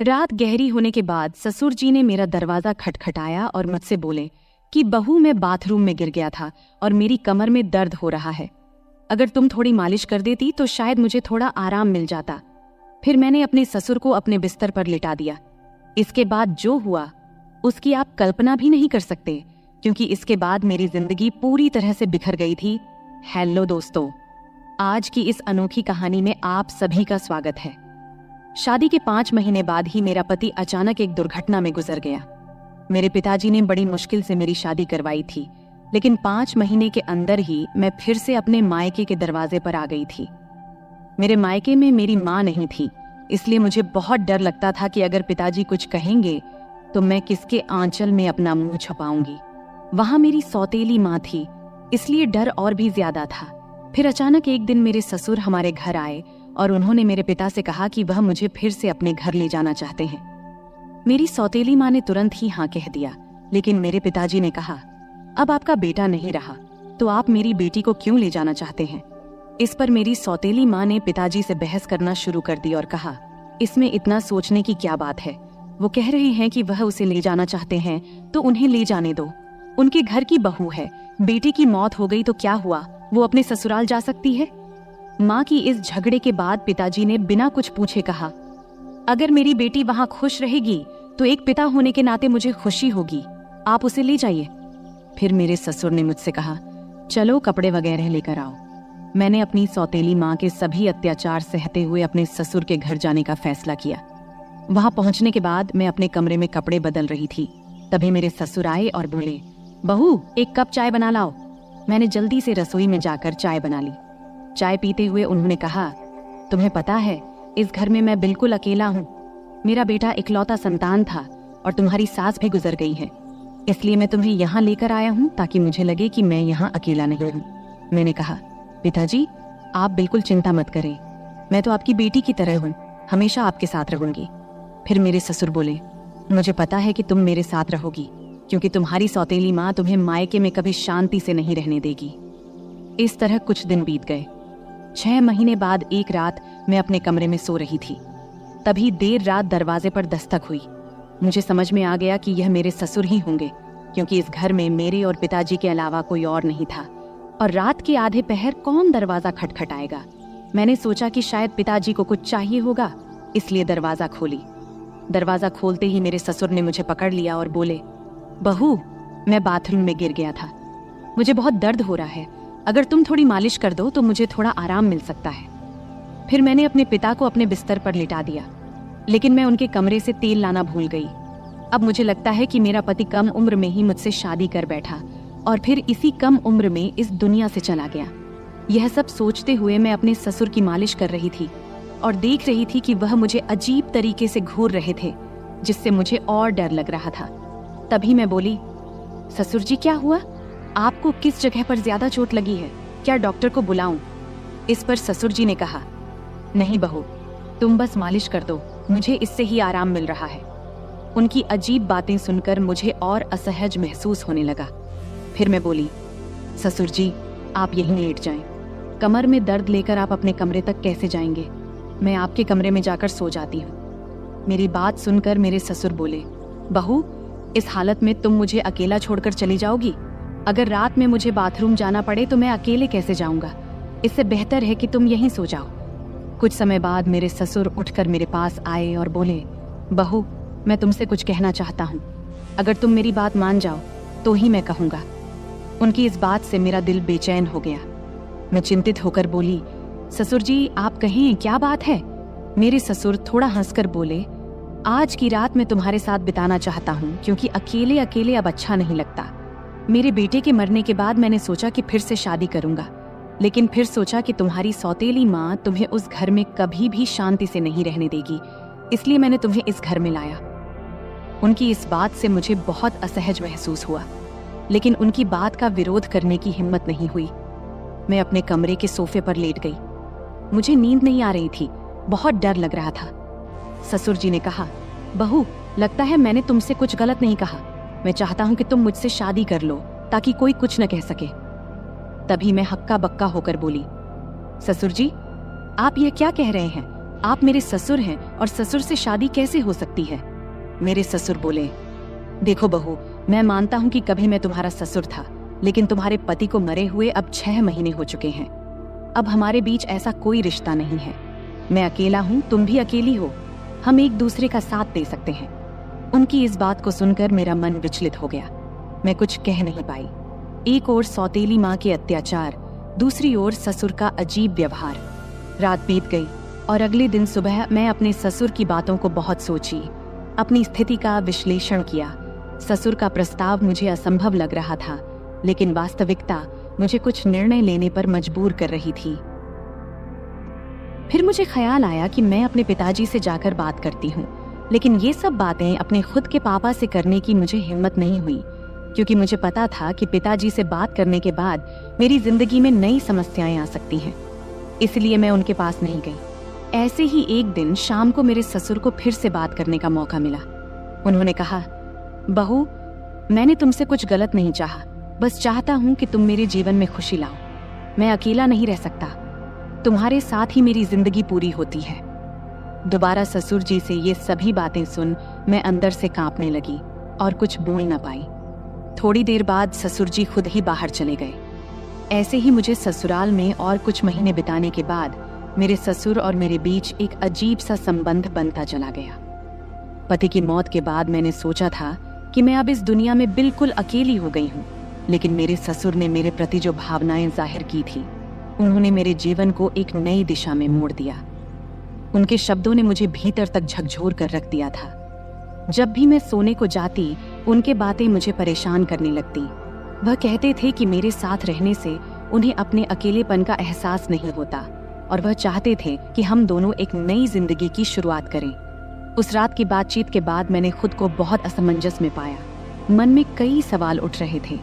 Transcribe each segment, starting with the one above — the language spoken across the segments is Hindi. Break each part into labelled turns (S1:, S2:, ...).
S1: रात गहरी होने के बाद ससुर जी ने मेरा दरवाजा खटखटाया और मुझसे बोले कि बहू, मैं बाथरूम में गिर गया था और मेरी कमर में दर्द हो रहा है। अगर तुम थोड़ी मालिश कर देती तो शायद मुझे थोड़ा आराम मिल जाता। फिर मैंने अपने ससुर को अपने बिस्तर पर लिटा दिया। इसके बाद जो हुआ उसकी आप कल्पना भी नहीं कर सकते, क्योंकि इसके बाद मेरी जिंदगी पूरी तरह से बिखर गई थी। हेलो दोस्तों, आज की इस अनोखी कहानी में आप सभी का स्वागत है। शादी के 5 महीने बाद ही मेरा पति अचानक एक दुर्घटना में गुजर गया। मेरे पिताजी ने बड़ी मुश्किल से मेरी शादी करवाई थी, लेकिन 5 महीने के अंदर ही मैं फिर से अपने मायके के दरवाजे पर आ गई थी। मेरे मायके में मेरी माँ नहीं थी, इसलिए मुझे बहुत डर लगता था कि अगर पिताजी कुछ कहेंगे तो मैं किसके आंचल में अपना मुंह छुपाऊंगी। वहां मेरी सौतेली माँ थी, इसलिए डर और भी ज्यादा था। फिर अचानक एक दिन मेरे ससुर हमारे घर आए और उन्होंने मेरे पिता से कहा कि वह मुझे फिर से अपने घर ले जाना चाहते हैं। मेरी सौतेली माँ ने तुरंत ही हाँ कह दिया, लेकिन मेरे पिताजी ने कहा, अब आपका बेटा नहीं रहा तो आप मेरी बेटी को क्यों ले जाना चाहते हैं। इस पर मेरी सौतेली माँ ने पिताजी से बहस करना शुरू कर दी और कहा, इसमें इतना सोचने की क्या बात है। वो कह रहे हैं कि वह उसे ले जाना चाहते हैं तो उन्हें ले जाने दो। उनके घर की बहू है, बेटी की मौत हो गई तो क्या हुआ, वो अपने ससुराल जा सकती है। माँ की इस झगड़े के बाद पिताजी ने बिना कुछ पूछे कहा, अगर मेरी बेटी वहां खुश रहेगी तो एक पिता होने के नाते मुझे खुशी होगी, आप उसे ले जाइए। फिर मेरे ससुर ने मुझसे कहा, चलो कपड़े वगैरह लेकर आओ। मैंने अपनी सौतेली माँ के सभी अत्याचार सहते हुए अपने ससुर के घर जाने का फैसला किया। वहां पहुंचने के बाद मैं अपने कमरे में कपड़े बदल रही थी, तभी मेरे ससुर आए और बोले, बहू, एक कप चाय बना लाओ। मैंने जल्दी से रसोई में जाकर चाय बना ली। चाय पीते हुए उन्होंने कहा, तुम्हें पता है इस घर में मैं बिल्कुल अकेला हूँ। मेरा बेटा इकलौता संतान था और तुम्हारी सास भी गुजर गई है, इसलिए मैं तुम्हें यहाँ लेकर आया हूँ ताकि मुझे लगे कि मैं यहाँ अकेला नहीं हूँ। मैंने कहा, पिताजी आप बिल्कुल चिंता मत करें, मैं तो आपकी बेटी की तरह हूँ, हमेशा आपके साथ रहूंगी। फिर मेरे ससुर बोले, मुझे पता है कि तुम मेरे साथ रहोगी, क्योंकि तुम्हारी सौतेली माँ तुम्हें मायके में कभी शांति से नहीं रहने देगी। इस तरह कुछ दिन बीत गए। 6 महीने बाद एक रात मैं अपने कमरे में सो रही थी, तभी देर रात दरवाजे पर दस्तक हुई। मुझे समझ में आ गया कि यह मेरे ससुर ही होंगे, क्योंकि इस घर में मेरे और पिताजी के अलावा कोई और नहीं था, और रात के आधे पहर कौन दरवाजा खटखटाएगा। मैंने सोचा कि शायद पिताजी को कुछ चाहिए होगा, इसलिए दरवाजा खोली। दरवाजा खोलते ही मेरे ससुर ने मुझे पकड़ लिया और बोले, बहू, मैं बाथरूम में गिर गया था, मुझे बहुत दर्द हो रहा है, अगर तुम थोड़ी मालिश कर दो तो मुझे थोड़ा आराम मिल सकता है। फिर मैंने अपने पिता को अपने बिस्तर पर लिटा दिया, लेकिन मैं उनके कमरे से तेल लाना भूल गई। अब मुझे लगता है कि मेरा पति कम उम्र में ही मुझसे शादी कर बैठा और फिर इसी कम उम्र में इस दुनिया से चला गया। यह सब सोचते हुए मैं अपने ससुर की मालिश कर रही थी और देख रही थी कि वह मुझे अजीब तरीके से घूर रहे थे, जिससे मुझे और डर लग रहा था। तभी मैं बोली, ससुर जी क्या हुआ, आपको किस जगह पर ज्यादा चोट लगी है, क्या डॉक्टर को बुलाऊं? इस पर ससुर जी ने कहा, नहीं बहू, तुम बस मालिश कर दो, मुझे इससे ही आराम मिल रहा है। उनकी अजीब बातें सुनकर मुझे और असहज महसूस होने लगा। फिर मैं बोली, ससुर जी आप यहीं लेट जाएं, कमर में दर्द लेकर आप अपने कमरे तक कैसे जाएंगे, मैं आपके कमरे में जाकर सो जाती हूँ। मेरी बात सुनकर मेरे ससुर बोले, बहू, इस हालत में तुम मुझे अकेला छोड़कर चली जाओगी? अगर रात में मुझे बाथरूम जाना पड़े तो मैं अकेले कैसे जाऊंगा, इससे बेहतर है कि तुम यहीं सो जाओ। कुछ समय बाद मेरे ससुर उठकर मेरे पास आए और बोले, बहू, मैं तुमसे कुछ कहना चाहता हूँ, अगर तुम मेरी बात मान जाओ तो ही मैं कहूँगा। उनकी इस बात से मेरा दिल बेचैन हो गया। मैं चिंतित होकर बोली, ससुर जी आप कहें, क्या बात है? मेरे ससुर थोड़ा हंसकर बोले, आज की रात मैं तुम्हारे साथ बिताना चाहता हूँ, क्योंकि अकेले अकेले अब अच्छा नहीं लगता। मेरे बेटे के मरने के बाद मैंने सोचा कि फिर से शादी करूंगा, लेकिन फिर सोचा कि तुम्हारी सौतेली माँ तुम्हें उस घर में कभी भी शांति से नहीं रहने देगी, इसलिए मैंने तुम्हें इस घर में लाया। उनकी इस बात से मुझे बहुत असहज महसूस हुआ, लेकिन उनकी बात का विरोध करने की हिम्मत नहीं हुई। मैं अपने कमरे के सोफे पर लेट गई। मुझे नींद नहीं आ रही थी, बहुत डर लग रहा था। ससुर जी ने कहा, बहू, लगता है मैंने तुमसे कुछ गलत नहीं कहा, मैं चाहता हूं कि तुम मुझसे शादी कर लो ताकि कोई कुछ न कह सके। तभी मैं हक्का बक्का होकर बोली, ससुर जी आप ये क्या कह रहे हैं, आप मेरे ससुर हैं और ससुर से शादी कैसे हो सकती है? मेरे ससुर बोले, देखो बहू, मैं मानता हूँ कि कभी मैं तुम्हारा ससुर था, लेकिन तुम्हारे पति को मरे हुए अब 6 महीने हो चुके हैं। अब हमारे बीच ऐसा कोई रिश्ता नहीं है। मैं अकेला हूँ, तुम भी अकेली हो। हम एक दूसरे का साथ दे सकते हैं। उनकी इस बात को सुनकर मेरा मन विचलित हो गया। मैं कुछ कह नहीं पाई। एक ओर सौतेली माँ के अत्याचार, दूसरी ओर ससुर का अजीब व्यवहार। रात बीत गई और अगले दिन सुबह मैं अपने ससुर की बातों को बहुत सोची, अपनी स्थिति का विश्लेषण किया। ससुर का प्रस्ताव मुझे असंभव लग रहा था, लेकिन वास्तविकता मुझे कुछ निर्णय लेने पर मजबूर कर रही थी। फिर मुझे ख्याल आया कि मैं अपने पिताजी से जाकर बात करती हूँ, लेकिन ये सब बातें अपने खुद के पापा से करने की मुझे हिम्मत नहीं हुई, क्योंकि मुझे पता था कि पिताजी से बात करने के बाद मेरी जिंदगी में नई समस्याएं आ सकती हैं। इसलिए मैं उनके पास नहीं गई। ऐसे ही एक दिन शाम को मेरे ससुर को फिर से बात करने का मौका मिला। उन्होंने कहा, बहू, मैंने तुमसे कुछ गलत नहीं चाहा, बस चाहता हूं कि तुम मेरे जीवन में खुशी लाओ। मैं अकेला नहीं रह सकता, तुम्हारे साथ ही मेरी जिंदगी पूरी होती है। दोबारा ससुर जी से ये सभी बातें सुन मैं अंदर से कांपने लगी और कुछ बोल न पाई। थोड़ी देर बाद ससुर जी खुद ही बाहर चले गए। ऐसे ही मुझे ससुराल में और कुछ महीने बिताने के बाद मेरे ससुर और मेरे बीच एक अजीब सा संबंध बनता चला गया। पति की मौत के बाद मैंने सोचा था कि मैं अब इस दुनिया में बिल्कुल अकेली हो गई हूँ, लेकिन मेरे ससुर ने मेरे प्रति जो भावनाएं जाहिर की थी, उन्होंने मेरे जीवन को एक नई दिशा में मोड़ दिया। उनके शब्दों ने मुझे भीतर तक झकझोर कर रख दिया था। जब भी मैं सोने को जाती, उनके बातें मुझे परेशान करने लगती। वह कहते थे कि मेरे साथ रहने से उन्हें अपने अकेलेपन का एहसास नहीं होता और वह चाहते थे कि हम दोनों एक नई जिंदगी की शुरुआत करें। उस रात की बातचीत के बाद मैंने खुद को बहुत असमंजस में पाया। मन में कई सवाल उठ रहे थे।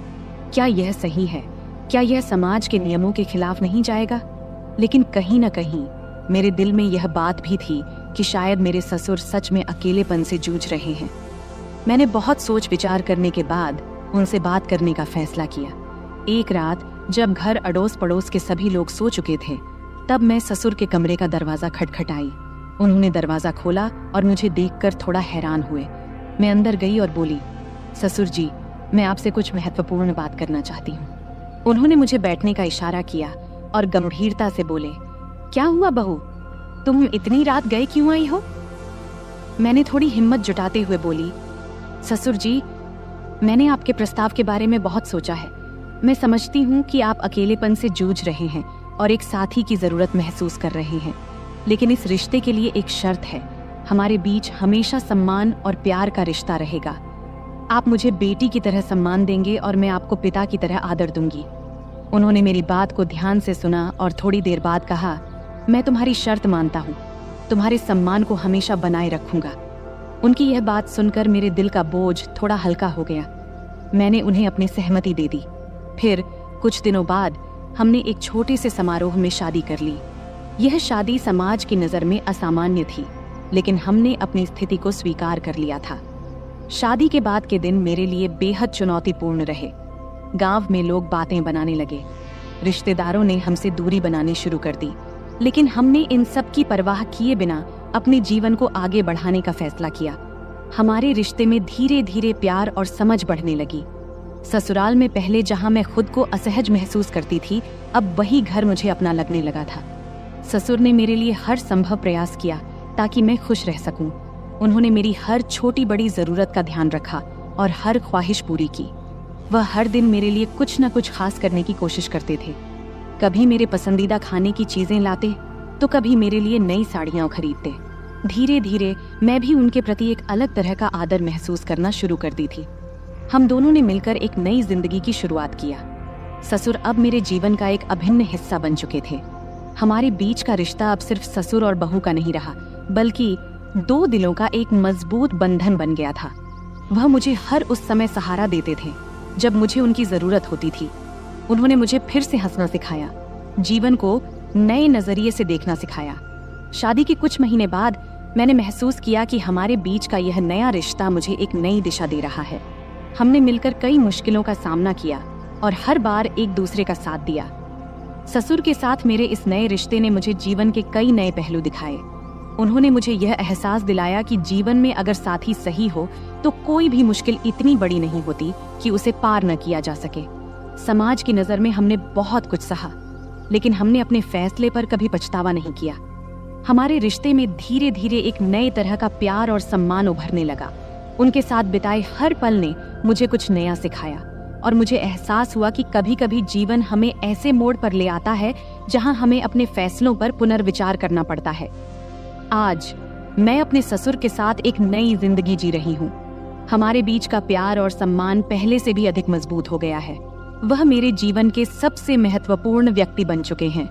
S1: क्या यह सही है? क्या यह समाज के नियमों के खिलाफ नहीं जाएगा? लेकिन कहीं न कहीं मेरे दिल में यह बात भी थी कि शायद मेरे ससुर सच में अकेलेपन से जूझ रहे हैं। मैंने बहुत सोच विचार करने के बाद उनसे बात करने का फैसला किया। एक रात जब घर अड़ोस पड़ोस के सभी लोग सो चुके थे, तब मैं ससुर के कमरे का दरवाजा खटखटाई। उन्होंने दरवाजा खोला और मुझे देखकर थोड़ा हैरान हुए। मैं अंदर गई और बोली, ससुर जी, मैं आपसे कुछ महत्वपूर्ण बात करना चाहती हूँ। उन्होंने मुझे बैठने का इशारा किया और गंभीरता से बोले, क्या हुआ बहू, तुम इतनी रात गए क्यों आई हो? मैंने थोड़ी हिम्मत जुटाते हुए बोली, ससुर जी, मैंने आपके प्रस्ताव के बारे में बहुत सोचा है। मैं समझती हूँ कि आप अकेलेपन से जूझ रहे हैं और एक साथी की जरूरत महसूस कर रहे हैं, लेकिन इस रिश्ते के लिए एक शर्त है। हमारे बीच हमेशा सम्मान और प्यार का रिश्ता रहेगा। आप मुझे बेटी की तरह सम्मान देंगे और मैं आपको पिता की तरह आदर दूंगी। उन्होंने मेरी बात को ध्यान से सुना और थोड़ी देर बाद कहा, मैं तुम्हारी शर्त मानता हूँ, तुम्हारे सम्मान को हमेशा बनाए रखूंगा। उनकी यह बात सुनकर मेरे दिल का बोझ थोड़ा हल्का हो गया। मैंने उन्हें अपनी सहमति दे दी। फिर कुछ दिनों बाद हमने एक छोटे से समारोह में शादी कर ली। यह शादी समाज की नज़र में असामान्य थी, लेकिन हमने अपनी स्थिति को स्वीकार कर लिया था। शादी के बाद के दिन मेरे लिए बेहद चुनौतीपूर्ण रहे। गांव में लोग बातें बनाने लगे, रिश्तेदारों ने हमसे दूरी बनानी शुरू कर दी, लेकिन हमने इन सब की परवाह किए बिना अपने जीवन को आगे बढ़ाने का फैसला किया। हमारे रिश्ते में धीरे धीरे प्यार और समझ बढ़ने लगी। ससुराल में पहले जहां मैं खुद को असहज महसूस करती थी, अब वही घर मुझे अपना लगने लगा था। ससुर ने मेरे लिए हर संभव प्रयास किया ताकि मैं खुश रह सकूं। उन्होंने मेरी हर छोटी बड़ी जरूरत का ध्यान रखा और हर ख्वाहिश पूरी की। वह हर दिन मेरे लिए कुछ न कुछ खास करने की कोशिश करते थे। कभी मेरे पसंदीदा खाने की चीजें लाते, तो कभी मेरे लिए नई साड़ियां खरीदते। धीरे धीरे मैं भी उनके प्रति एक अलग तरह का आदर महसूस करना शुरू कर दी थी। हम दोनों ने मिलकर एक नई जिंदगी की शुरुआत किया। ससुर अब मेरे जीवन का एक अभिन्न हिस्सा बन चुके थे। हमारे बीच का रिश्ता अब सिर्फ ससुर और बहू का नहीं रहा, बल्कि दो दिलों का एक मजबूत बंधन बन गया था। वह मुझे हर उस समय सहारा देते थे जब मुझे उनकी जरूरत होती थी। उन्होंने मुझे फिर से हंसना सिखाया, जीवन को नए नजरिए से देखना सिखाया। शादी के कुछ महीने बाद मैंने महसूस किया कि हमारे बीच का यह नया रिश्ता मुझे एक नई दिशा दे रहा है। हमने मिलकर कई मुश्किलों का सामना किया और हर बार एक दूसरे का साथ दिया। ससुर के साथ मेरे इस नए रिश्ते ने मुझे जीवन के कई नए पहलू दिखाए। उन्होंने मुझे यह एहसास दिलाया कि जीवन में अगर साथी सही हो तो कोई भी मुश्किल इतनी बड़ी नहीं होती कि उसे पार न किया जा सके। समाज की नज़र में हमने बहुत कुछ सहा, लेकिन हमने अपने फैसले पर कभी पछतावा नहीं किया। हमारे रिश्ते में धीरे धीरे एक नए तरह का प्यार और सम्मान उभरने लगा। उनके साथ बिताए हर पल ने मुझे कुछ नया सिखाया और मुझे एहसास हुआ कि कभी कभी जीवन हमें ऐसे मोड़ पर ले आता है जहां हमें अपने फैसलों पर पुनर्विचार करना पड़ता है। आज मैं अपने ससुर के साथ एक नई जिंदगी जी रही हूँ। हमारे बीच का प्यार और सम्मान पहले से भी अधिक मजबूत हो गया है। वह मेरे जीवन के सबसे महत्वपूर्ण व्यक्ति बन चुके हैं।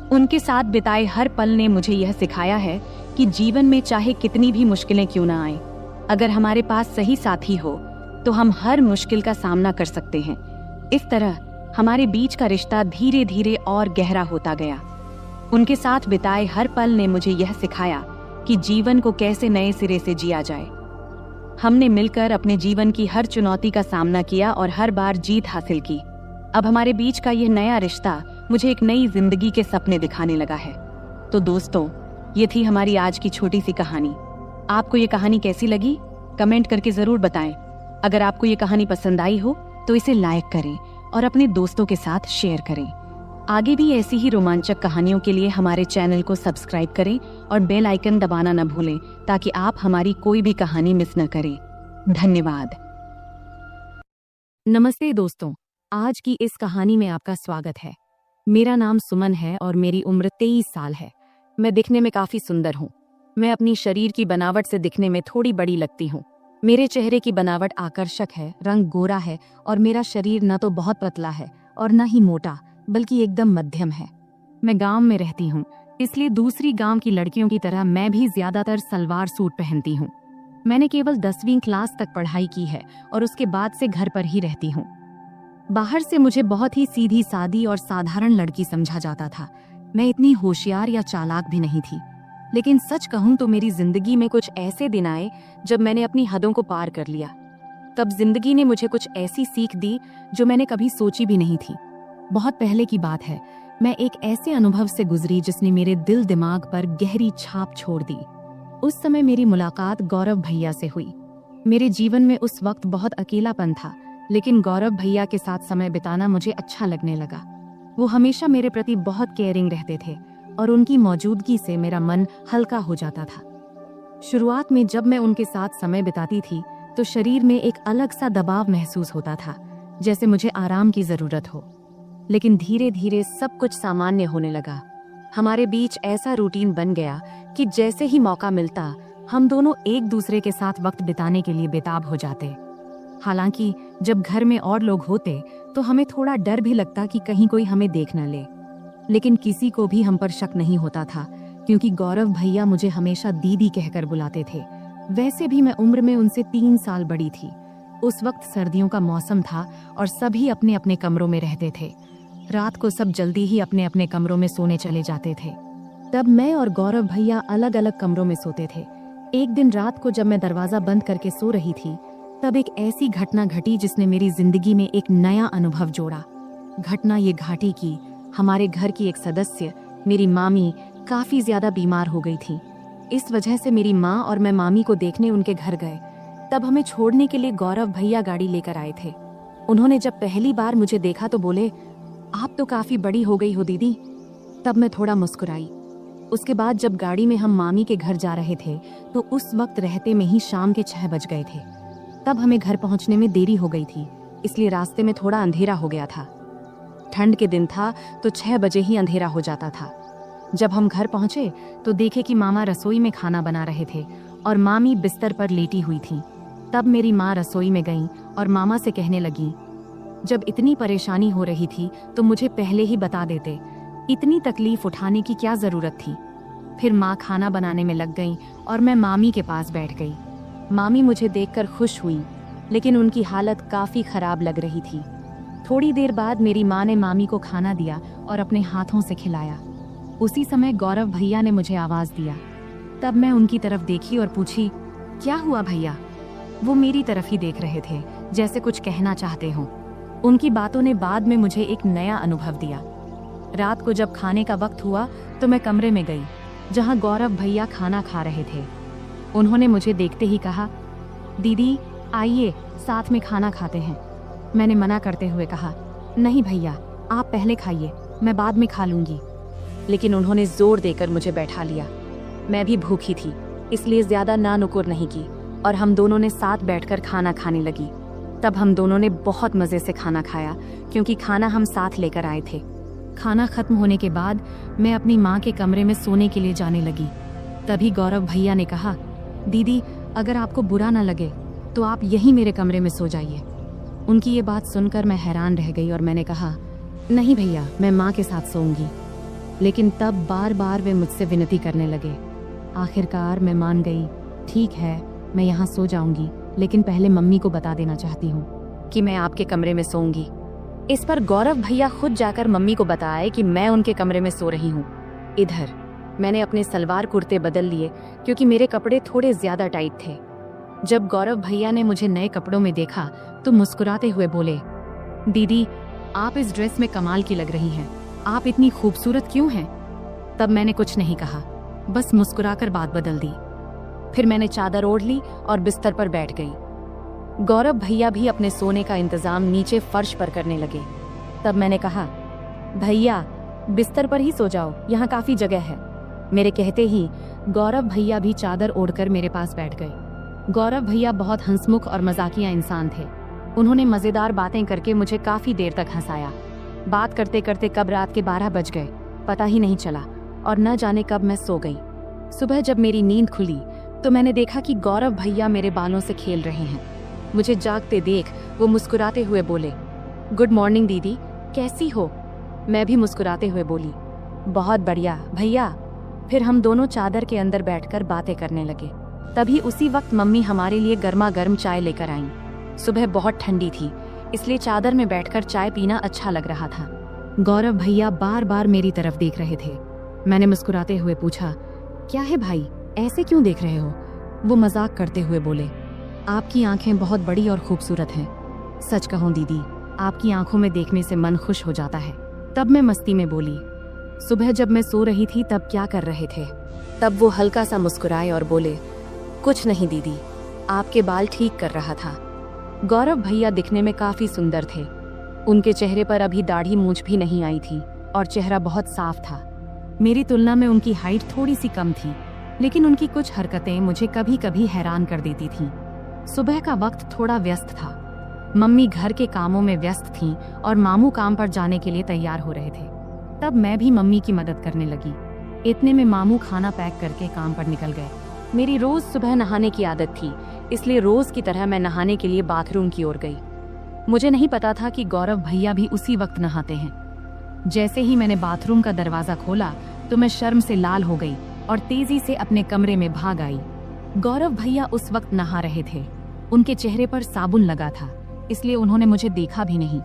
S1: उनके साथ बिताए हर पल ने मुझे यह सिखाया है कि जीवन में चाहे कितनी भी मुश्किलें क्यों ना आए, अगर हमारे पास सही साथी हो तो हम हर मुश्किल का सामना कर सकते हैं। इस तरह हमारे बीच का रिश्ता धीरे धीरे और गहरा होता गया। उनके साथ बिताए हर पल ने मुझे यह सिखाया कि जीवन को कैसे नए सिरे से जिया जाए। हमने मिलकर अपने जीवन की हर चुनौती का सामना किया और हर बार जीत हासिल की। अब हमारे बीच का यह नया रिश्ता मुझे एक नई जिंदगी के सपने दिखाने लगा है। तो दोस्तों, ये थी हमारी आज की छोटी सी कहानी। आपको ये कहानी कैसी लगी? कमेंट करके जरूर बताएं। अगर आपको ये कहानी पसंद आई हो तो इसे लाइक करें और अपने दोस्तों के साथ शेयर करें। आगे भी ऐसी ही रोमांचक कहानियों के लिए हमारे चैनल को सब्सक्राइब करें और बेल आइकन दबाना न भूलें ताकि आप हमारी कोई भी कहानी मिस न करें। धन्यवाद। नमस्ते दोस्तों, आज की इस कहानी में आपका स्वागत है। मेरा नाम सुमन है और मेरी उम्र 23 साल है। मैं दिखने में काफी सुंदर हूँ। मैं अपनी शरीर की बनावट से दिखने में थोड़ी बड़ी लगती हूँ। मेरे चेहरे की बनावट आकर्षक है, रंग गोरा है और मेरा शरीर न तो बहुत पतला है और न ही मोटा, बल्कि एकदम मध्यम है। मैं गांव में रहती हूँ, इसलिए दूसरी गांव की लड़कियों की तरह मैं भी ज्यादातर सलवार सूट पहनती हूँ। मैंने केवल 10वीं क्लास तक पढ़ाई की है और उसके बाद से घर पर ही रहती हूँ। बाहर से मुझे बहुत ही सीधी सादी और साधारण लड़की समझा जाता था। मैं इतनी होशियार या चालाक भी नहीं थी। लेकिन सच कहूं तो मेरी जिंदगी में कुछ ऐसे दिन आए जब मैंने अपनी हदों को पार कर लिया। तब जिंदगी ने मुझे कुछ ऐसी सीख दी जो मैंने कभी सोची भी नहीं थी। बहुत पहले की बात है, मैं एक ऐसे अनुभव से गुजरी जिसने मेरे दिल दिमाग पर गहरी छाप छोड़ दी। उस समय मेरी मुलाकात गौरव भैया से हुई। मेरे जीवन में उस वक्त बहुत अकेलापन था, लेकिन गौरव भैया के साथ समय बिताना मुझे अच्छा लगने लगा। वो हमेशा मेरे प्रति बहुत केयरिंग रहते थे और उनकी मौजूदगी से मेरा मन हल्का हो जाता था। शुरुआत में जब मैं उनके साथ समय बिताती थी तो शरीर में एक अलग सा दबाव महसूस होता था, जैसे मुझे आराम की जरूरत हो। लेकिन धीरे धीरे सब कुछ सामान्य होने लगा। हमारे बीच ऐसा रूटीन बन गया कि जैसे ही मौका मिलता हम दोनों एक दूसरे के साथ वक्त बिताने के लिए बेताब हो जाते। हालांकि जब घर में और लोग होते तो हमें थोड़ा डर भी लगता कि कहीं कोई हमें देख न ले, लेकिन किसी को भी हम पर शक नहीं होता था क्योंकि गौरव भैया मुझे हमेशा दीदी कहकर बुलाते थे। वैसे भी मैं उम्र में उनसे 3 साल बड़ी थी। उस वक्त सर्दियों का मौसम था और सभी अपने अपने कमरों में रहते थे। रात को सब जल्दी ही अपने अपने कमरों में सोने चले जाते थे। तब मैं और गौरव भैया अलग अलग कमरों में सोते थे। एक दिन रात को जब मैं दरवाजा बंद करके सो रही थी तब एक ऐसी घटना घटी जिसने मेरी जिंदगी में एक नया अनुभव जोड़ा। घटना ये घाटी की, हमारे घर की एक सदस्य, मेरी मामी, काफी ज्यादा बीमार हो गई थी। इस वजह से मेरी माँ और मैं मामी को देखने उनके घर गए। तब हमें छोड़ने के लिए गौरव भैया गाड़ी लेकर आए थे। उन्होंने जब पहली बार मुझे देखा तो बोले, आप तो काफी बड़ी हो गई हो दीदी। तब मैं थोड़ा मुस्कुराई। उसके बाद जब गाड़ी में हम मामी के घर जा रहे थे तो उस वक्त रहते में ही शाम के 6 बज गए थे। तब हमें घर पहुंचने में देरी हो गई थी, इसलिए रास्ते में थोड़ा अंधेरा हो गया था। ठंड के दिन था तो 6 बजे ही अंधेरा हो जाता था। जब हम घर पहुंचे तो देखे कि मामा रसोई में खाना बना रहे थे और मामी बिस्तर पर लेटी हुई थी। तब मेरी माँ रसोई में गई और मामा से कहने लगी, जब इतनी परेशानी हो रही थी तो मुझे पहले ही बता देते, इतनी तकलीफ उठाने की क्या जरूरत थी। फिर माँ खाना बनाने में लग गई और मैं मामी के पास बैठ गई। मामी मुझे देखकर खुश हुई, लेकिन उनकी हालत काफी खराब लग रही थी। थोड़ी देर बाद मेरी माँ ने मामी को खाना दिया और अपने हाथों से खिलाया। उसी समय गौरव भैया ने मुझे आवाज दिया। तब मैं उनकी तरफ देखी और पूछी, क्या हुआ भैया? वो मेरी तरफ ही देख रहे थे, जैसे कुछ कहना चाहते हों। उनकी बातों ने बाद में मुझे एक नया अनुभव दिया। रात को जब खाने का वक्त हुआ तो मैं कमरे में गई। जहां गौरव भैया खाना खा रहे थे। उन्होंने मुझे देखते ही कहा, दीदी आइए साथ में खाना खाते हैं। मैंने मना करते हुए कहा, नहीं भैया आप पहले खाइए, मैं बाद में खा लूंगी। लेकिन उन्होंने जोर देकर मुझे बैठा लिया। मैं भी भूखी थी, इसलिए ज्यादा ना नुकुर नहीं की और हम दोनों ने साथ बैठकर खाना खाने लगी। तब हम दोनों ने बहुत मजे से खाना खाया, क्योंकि खाना हम साथ लेकर आए थे। खाना खत्म होने के बाद मैं अपनी माँ के कमरे में सोने के लिए जाने लगी। तभी गौरव भैया ने कहा, दीदी अगर आपको बुरा ना लगे तो आप यहीं मेरे कमरे में सो जाइए। उनकी ये बात सुनकर मैं हैरान रह गई और मैंने कहा, नहीं भैया मैं माँ के साथ सोऊंगी। लेकिन तब बार बार वे मुझसे विनती करने लगे। आखिरकार मैं मान गई, ठीक है मैं यहाँ सो जाऊंगी, लेकिन पहले मम्मी को बता देना चाहती हूँ कि मैं आपके कमरे में सोऊंगी। इस पर गौरव भैया खुद जाकर मम्मी को बताए कि मैं उनके कमरे में सो रही हूँ। इधर मैंने अपने सलवार कुर्ते बदल लिए, क्योंकि मेरे कपड़े थोड़े ज्यादा टाइट थे। जब गौरव भैया ने मुझे नए कपड़ों में देखा तो मुस्कुराते हुए बोले, दीदी आप इस ड्रेस में कमाल की लग रही हैं, आप इतनी खूबसूरत क्यों हैं? तब मैंने कुछ नहीं कहा, बस मुस्कुराकर बात बदल दी। फिर मैंने चादर ओढ़ ली और बिस्तर पर बैठ गई। गौरव भैया भी अपने सोने का इंतजाम नीचे फर्श पर करने लगे। तब मैंने कहा, भैया बिस्तर पर ही सो जाओ, यहाँ काफी जगह है। मेरे कहते ही गौरव भैया भी चादर ओढ़कर मेरे पास बैठ गए। गौरव भैया बहुत हंसमुख और मजाकिया इंसान थे। उन्होंने मजेदार बातें करके मुझे काफी देर तक हंसाया। बात करते करते कब रात के 12 बज गए पता ही नहीं चला और न जाने कब मैं सो गई। सुबह जब मेरी नींद खुली तो मैंने देखा कि गौरव भैया मेरे बालों से खेल रहे हैं। मुझे जागते देख वो मुस्कुराते हुए बोले, गुड मॉर्निंग दीदी, कैसी हो? मैं भी मुस्कुराते हुए बोली, बहुत बढ़िया भैया। फिर हम दोनों चादर के अंदर बैठकर बातें करने लगे। तभी उसी वक्त मम्मी हमारे लिए गर्मा गर्म चाय लेकर आईं। सुबह बहुत ठंडी थी, इसलिए चादर में बैठकर चाय पीना अच्छा लग रहा था। गौरव भैया बार बार मेरी तरफ देख रहे थे। मैंने मुस्कुराते हुए पूछा, क्या है भाई, ऐसे क्यों देख रहे हो? वो मजाक करते हुए बोले, आपकी आंखें बहुत बड़ी और खूबसूरत हैं। सच कहूं दीदी, आपकी आंखों में देखने से मन खुश हो जाता है। तब मैं मस्ती में बोली, सुबह जब मैं सो रही थी तब क्या कर रहे थे? तब वो हल्का सा मुस्कुराए और बोले, कुछ नहीं दीदी, आपके बाल ठीक कर रहा था। गौरव भैया दिखने में काफी सुंदर थे। उनके चेहरे पर अभी दाढ़ी मूंछ भी नहीं आई थी और चेहरा बहुत साफ था। मेरी तुलना में उनकी हाइट थोड़ी सी कम थी, लेकिन उनकी कुछ हरकतें मुझे कभी कभी हैरान कर देती थीं। सुबह का वक्त थोड़ा व्यस्त था। मम्मी घर के कामों में व्यस्त थीं और मामू काम पर जाने के लिए तैयार हो रहे थे। तब मैं भी मम्मी की मदद करने लगी। इतने में मामू खाना पैक करके काम पर निकल गए। मेरी रोज सुबह नहाने की आदत थी, इसलिए रोज की तरह मैं नहाने के लिए बाथरूम की ओर गई। मुझे नहीं पता था कि गौरव भैया भी उसी वक्त नहाते हैं। जैसे ही मैंने बाथरूम का दरवाजा खोला तो मैं शर्म से लाल हो गई और तेजी से अपने कमरे में भाग आई। गौरव भैया उस वक्त नहा रहे थे। उनके चेहरे पर साबुन लगा था, इसलिए उन्होंने मुझे देखा भी नहीं।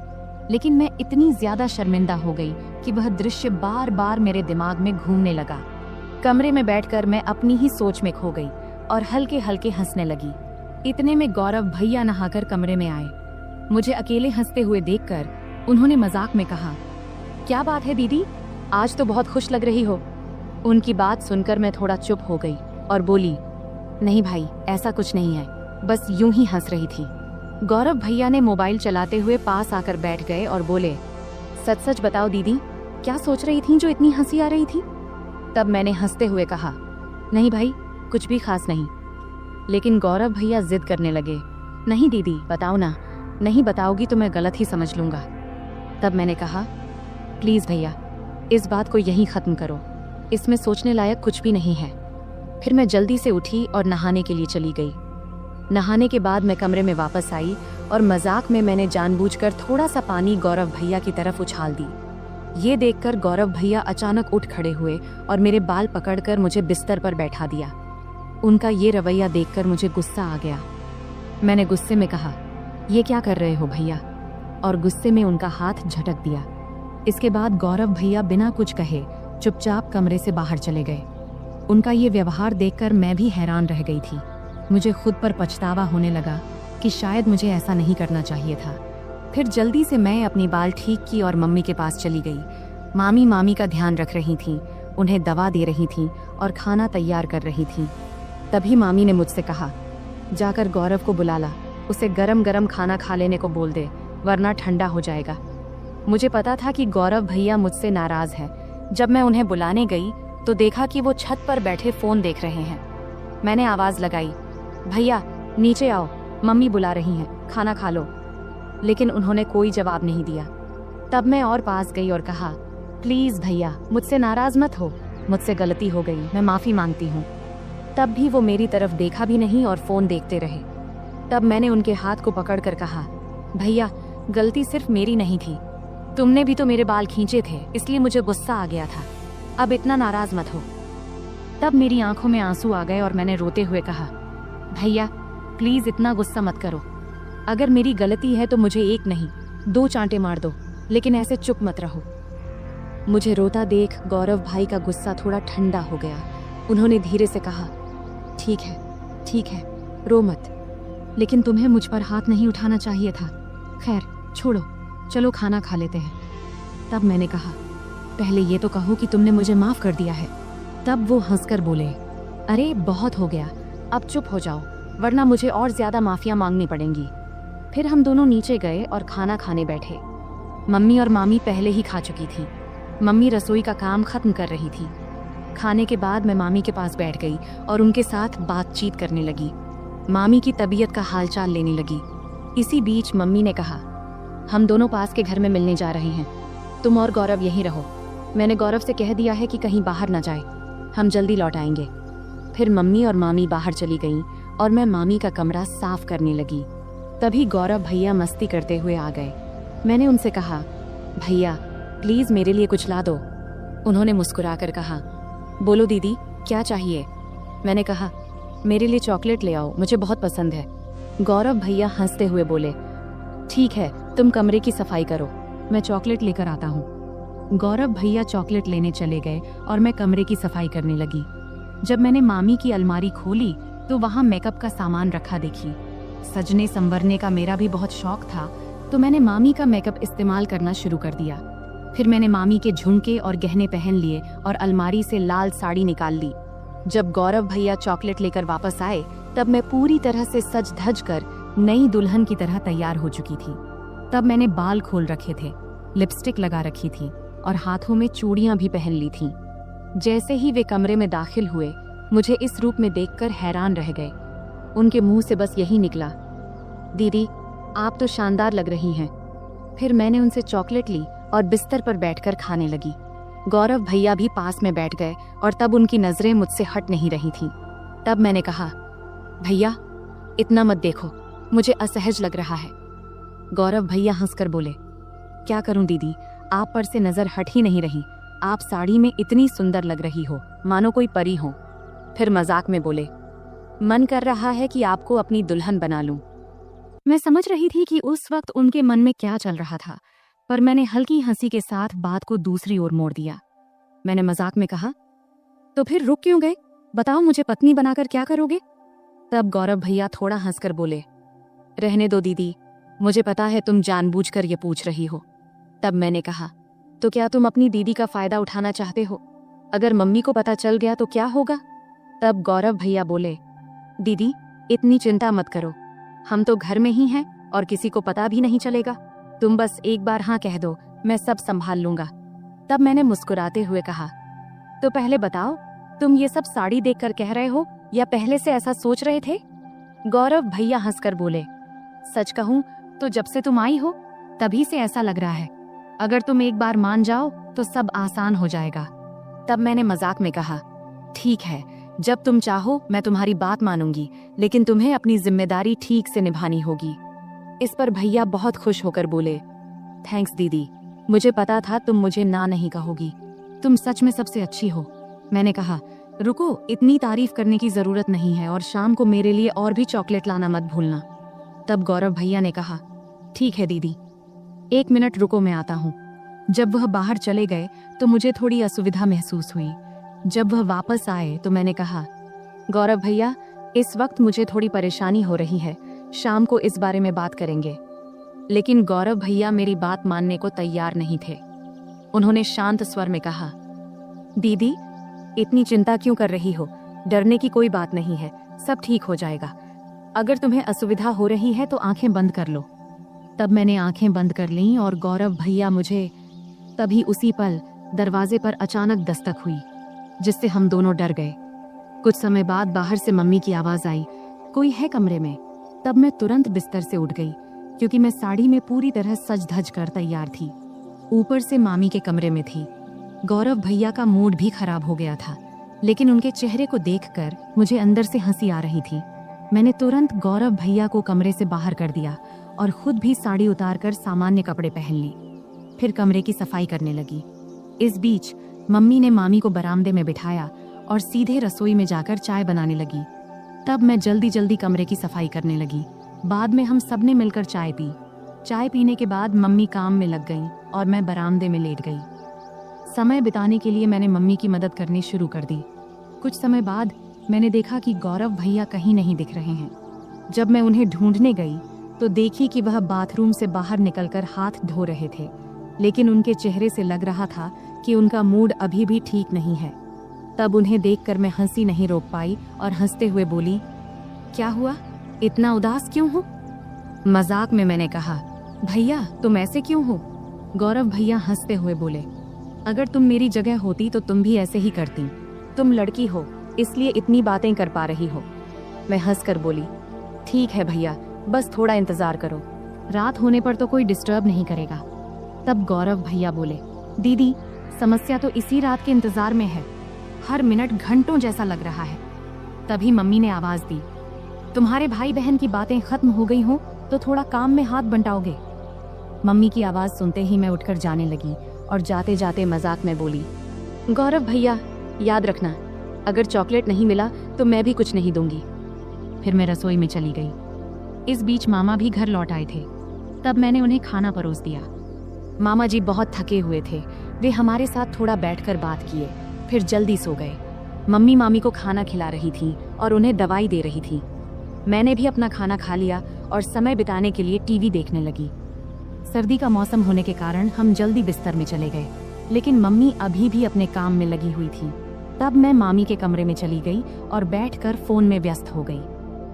S1: लेकिन मैं इतनी ज्यादा शर्मिंदा हो गई कि वह दृश्य बार बार मेरे दिमाग में घूमने लगा। कमरे में बैठकर मैं अपनी ही सोच में खो गई और हल्के हल्के हंसने लगी। इतने में गौरव भैया नहाकर कमरे में आए। मुझे अकेले हंसते हुए देखकर उन्होंने मजाक में कहा, क्या बात है दीदी, आज तो बहुत खुश लग रही हो। उनकी बात सुनकर मैं थोड़ा चुप हो गई और बोली, नहीं भाई ऐसा कुछ नहीं है, बस यूं ही हंस रही थी। गौरव भैया ने मोबाइल चलाते हुए पास आकर बैठ गए और बोले, सच सच बताओ दीदी, क्या सोच रही थी जो इतनी हंसी आ रही थी? तब मैंने हंसते हुए कहा, नहीं भाई कुछ भी खास नहीं। लेकिन गौरव भैया जिद करने लगे, नहीं दीदी बताओ ना, नहीं बताओगी तो मैं गलत ही समझ लूंगा। तब मैंने कहा, प्लीज भैया इस बात को यहीं खत्म करो, इसमें सोचने लायक कुछ भी नहीं है। फिर मैं जल्दी से उठी और नहाने के लिए चली गई। नहाने के बाद मैं कमरे में वापस आई और मजाक में मैंने जानबूझकर थोड़ा सा पानी गौरव भैया की तरफ उछाल दी। ये देखकर गौरव भैया अचानक उठ खड़े हुए और मेरे बाल पकड़कर मुझे बिस्तर पर बैठा दिया। उनका ये रवैया देखकर मुझे गुस्सा आ गया। मैंने गुस्से में कहा, ये क्या कर रहे हो भैया? और गुस्से में उनका हाथ झटक दिया। इसके बाद गौरव भैया बिना कुछ कहे चुपचाप कमरे से बाहर चले गए। उनका ये व्यवहार देखकर मैं भी हैरान रह गई थी। मुझे खुद पर पछतावा होने लगा कि शायद मुझे ऐसा नहीं करना चाहिए था। फिर जल्दी से मैं अपनी बाल ठीक की और मम्मी के पास चली गई। मामी का ध्यान रख रही थीं। उन्हें दवा दे रही थीं और खाना तैयार कर रही थीं। तभी मामी ने मुझसे कहा, जाकर गौरव को बुला ला, उसे गरम गरम खाना खा लेने को बोल दे, वरना ठंडा हो जाएगा। मुझे पता था कि गौरव भैया मुझसे नाराज है। जब मैं उन्हें बुलाने गई तो देखा कि वो छत पर बैठे फोन देख रहे हैं। मैंने आवाज लगाई, भैया नीचे आओ, मम्मी बुला रही हैं, खाना खा लो। लेकिन उन्होंने कोई जवाब नहीं दिया। तब मैं और पास गई और कहा, प्लीज भैया मुझसे नाराज मत हो, मुझसे गलती हो गई, मैं माफी मांगती हूँ। तब भी वो मेरी तरफ देखा भी नहीं और फोन देखते रहे। तब मैंने उनके हाथ को पकड़कर कहा, भैया गलती सिर्फ मेरी नहीं थी, तुमने भी तो मेरे बाल खींचे थे, इसलिए मुझे गुस्सा आ गया था, अब इतना नाराज मत हो। तब मेरी आंखों में आंसू आ गए और मैंने रोते हुए कहा, भैया प्लीज इतना गुस्सा मत करो, अगर मेरी गलती है तो मुझे एक नहीं 2 चांटे मार दो, लेकिन ऐसे चुप मत रहो। मुझे रोता देख गौरव भाई का गुस्सा थोड़ा ठंडा हो गया। उन्होंने धीरे से कहा, ठीक है, रो मत, लेकिन तुम्हें मुझ पर हाथ नहीं उठाना चाहिए था। खैर छोड़ो, चलो खाना खा लेते हैं। तब मैंने कहा, पहले ये तो कहो कि तुमने मुझे माफ कर दिया है। तब वो हंसकर बोले, अरे बहुत हो गया, अब चुप हो जाओ, वरना मुझे और ज्यादा माफिया मांगनी पड़ेंगी। फिर हम दोनों नीचे गए और खाना खाने बैठे। मम्मी और मामी पहले ही खा चुकी थी। मम्मी रसोई का काम खत्म कर रही थी। खाने के बाद मैं मामी के पास बैठ गई और उनके साथ बातचीत करने लगी। मामी की तबीयत का हालचाल लेने लगी। इसी बीच मम्मी ने कहा, हम दोनों पास के घर में मिलने जा रहे हैं, तुम और गौरव यहीं रहो। मैंने गौरव से कह दिया है कि कहीं बाहर ना जाए, हम जल्दी लौट आएंगे। फिर मम्मी और मामी बाहर चली गईं और मैं मामी का कमरा साफ करने लगी। तभी गौरव भैया मस्ती करते हुए आ गए। मैंने उनसे कहा, भैया प्लीज मेरे लिए कुछ ला दो। उन्होंने मुस्कुराकर कहा, बोलो दीदी क्या चाहिए। मैंने कहा, मेरे लिए चॉकलेट ले आओ, मुझे बहुत पसंद है। गौरव भैया हंसते हुए बोले, ठीक है, तुम कमरे की सफाई करो, मैं चॉकलेट लेकर आता हूँ। गौरव भैया चॉकलेट लेने चले गए और मैं कमरे की सफाई करने लगी। जब मैंने मामी की अलमारी खोली तो वहाँ मेकअप का सामान रखा देखी। सजने संवरने का मेरा भी बहुत शौक था, तो मैंने मामी का मेकअप इस्तेमाल करना शुरू कर दिया। फिर मैंने मामी के झुमके और गहने पहन लिए और अलमारी से लाल साड़ी निकाल ली। जब गौरव भैया चॉकलेट लेकर वापस आए तब मैं पूरी तरह से सज धज कर नई दुल्हन की तरह तैयार हो चुकी थी। तब मैंने बाल खोल रखे थे, लिपस्टिक लगा रखी थी और हाथों में चूड़ियां भी पहन ली थीं। जैसे ही वे कमरे में दाखिल हुए, मुझे इस रूप में देखकर हैरान रह गए। उनके मुंह से बस यही निकला, दीदी आप तो शानदार लग रही हैं। फिर मैंने उनसे चॉकलेट ली और बिस्तर पर बैठकर खाने लगी। गौरव भैया भी पास में बैठ गए और तब उनकी नजरें मुझसे हट नहीं रही थीं। तब मैंने कहा, भैया इतना मत देखो, मुझे असहज लग रहा है। गौरव भैया हंसकर बोले, क्या करूं दीदी, आप पर से नजर हट ही नहीं रही, आप साड़ी में इतनी सुंदर लग रही हो, मानो कोई परी हो। फिर मजाक में बोले, मन कर रहा है कि आपको अपनी दुल्हन बना लूं। मैं समझ रही थी कि उस वक्त उनके मन में क्या चल रहा था, पर मैंने हल्की हंसी के साथ बात को दूसरी ओर मोड़ दिया। मैंने मजाक में कहा, तो फिर रुक क्यों गए, बताओ मुझे पत्नी बनाकर क्या करोगे। तब गौरव भैया थोड़ा हंसकर बोले, रहने दो दीदी, मुझे पता है तुम जानबूझकर ये पूछ रही हो। तब मैंने कहा, तो क्या तुम अपनी दीदी का फायदा उठाना चाहते हो, अगर मम्मी को पता चल गया तो क्या होगा। तब गौरव भैया बोले, दीदी इतनी चिंता मत करो, हम तो घर में ही हैं और किसी को पता भी नहीं चलेगा, तुम बस एक बार हाँ कह दो, मैं सब संभाल लूंगा। तब मैंने मुस्कुराते हुए कहा, तो पहले बताओ तुम ये सब साड़ी देखकर कह रहे हो या पहले से ऐसा सोच रहे थे। गौरव भैया हंसकर बोले, सच कहूं तो जब से तुम आई हो तभी से ऐसा लग रहा है, अगर तुम एक बार मान जाओ तो सब आसान हो जाएगा। तब मैंने मजाक में कहा, ठीक है, जब तुम चाहो मैं तुम्हारी बात मानूंगी, लेकिन तुम्हें अपनी जिम्मेदारी ठीक से निभानी होगी। इस पर भैया बहुत खुश होकर बोले, थैंक्स दीदी, मुझे पता था तुम मुझे ना नहीं कहोगी, तुम सच में सबसे अच्छी हो। मैंने कहा, रुको, इतनी तारीफ करने की जरूरत नहीं है और शाम को मेरे लिए और भी चॉकलेट लाना मत भूलना। तब गौरव भैया ने कहा, ठीक है दीदी, 1 मिनट रुको, मैं आता हूँ। जब वह बाहर चले गए तो मुझे थोड़ी असुविधा महसूस हुई। जब वह वापस आए तो मैंने कहा, गौरव भैया इस वक्त मुझे थोड़ी परेशानी हो रही है, शाम को इस बारे में बात करेंगे। लेकिन गौरव भैया मेरी बात मानने को तैयार नहीं थे। उन्होंने शांत स्वर में कहा, दीदी, इतनी चिंता क्यों कर रही हो? डरने की कोई बात नहीं है, सब ठीक हो जाएगा। अगर तुम्हें असुविधा हो रही है तो आंखें बंद कर लो। तब मैंने आंखें बंद कर लीं और गौरव भैया मुझे तभी उसी पल दरवाजे पर अचानक दस्तक हुई, जिससे हम दोनों डर गए। कुछ समय बाद बाहर से मम्मी की आवाज आई, कोई है कमरे में? तब मैं तुरंत बिस्तर से उठ गई, क्योंकि मैं साड़ी में पूरी तरह सज धज कर तैयार थी। ऊपर से मामी के कमरे में थी। गौरव भैया का मूड भी खराब हो गया था, लेकिन उनके चेहरे को देखकर मुझे अंदर से हंसी आ रही थी। मैंने तुरंत गौरव भैया को कमरे से बाहर कर दिया और खुद भी साड़ी उतारकर सामान्य कपड़े पहन ली। फिर कमरे की सफाई करने लगी। इस बीच मम्मी ने मामी को बरामदे में बिठाया और सीधे रसोई में जाकर चाय बनाने लगी। तब मैं जल्दी जल्दी कमरे की सफाई करने लगी। बाद में हम सबने मिलकर चाय पी। चाय पीने के बाद मम्मी काम में लग गईं और मैं बरामदे में लेट गई। समय बिताने के लिए मैंने मम्मी की मदद करनी शुरू कर दी। कुछ समय बाद मैंने देखा कि गौरव भैया कहीं नहीं दिख रहे हैं। जब मैं उन्हें ढूंढने गई तो देखी कि वह बाथरूम से बाहर निकलकर हाथ धो रहे थे, लेकिन उनके चेहरे से लग रहा था कि उनका मूड अभी भी ठीक नहीं है। तब उन्हें देखकर मैं हंसी नहीं रोक पाई और हंसते हुए बोली, क्या हुआ, इतना उदास क्यों हो? मजाक में मैंने कहा, भैया तुम ऐसे क्यों हो? गौरव भैया हंसते हुए बोले, अगर तुम मेरी जगह होती तो तुम भी ऐसे ही करती। तुम लड़की हो, इसलिए इतनी बातें कर पा रही हो। मैं हंसकर बोली, ठीक है भैया, बस थोड़ा इंतजार करो, रात होने पर तो कोई डिस्टर्ब नहीं करेगा। तब गौरव भैया बोले, दीदी समस्या तो इसी रात के इंतजार में है, हर मिनट घंटों जैसा लग रहा है। तभी मम्मी ने आवाज दी, तुम्हारे भाई बहन की बातें खत्म हो गई हो तो थोड़ा काम में हाथ बंटाओगे? मम्मी की आवाज सुनते ही मैं उठकर जाने लगी और जाते जाते मजाक में बोली, गौरव भैया याद रखना, अगर चॉकलेट नहीं मिला तो मैं भी कुछ नहीं दूंगी। फिर मैं रसोई में चली गई। इस बीच मामा भी घर लौट आए थे। तब मैंने उन्हें खाना परोस दिया। मामा जी बहुत थके हुए थे, वे हमारे साथ थोड़ा बैठकर बात किए, फिर जल्दी सो गए। मम्मी मामी को खाना खिला रही थी और उन्हें दवाई दे रही थी। मैंने भी अपना खाना खा लिया और समय बिताने के लिए टीवी देखने लगी। सर्दी का मौसम होने के कारण हम जल्दी बिस्तर में चले गए, लेकिन मम्मी अभी भी अपने काम में लगी हुई थी। तब मैं मामी के कमरे में चली गई और बैठकर फोन में व्यस्त हो गई।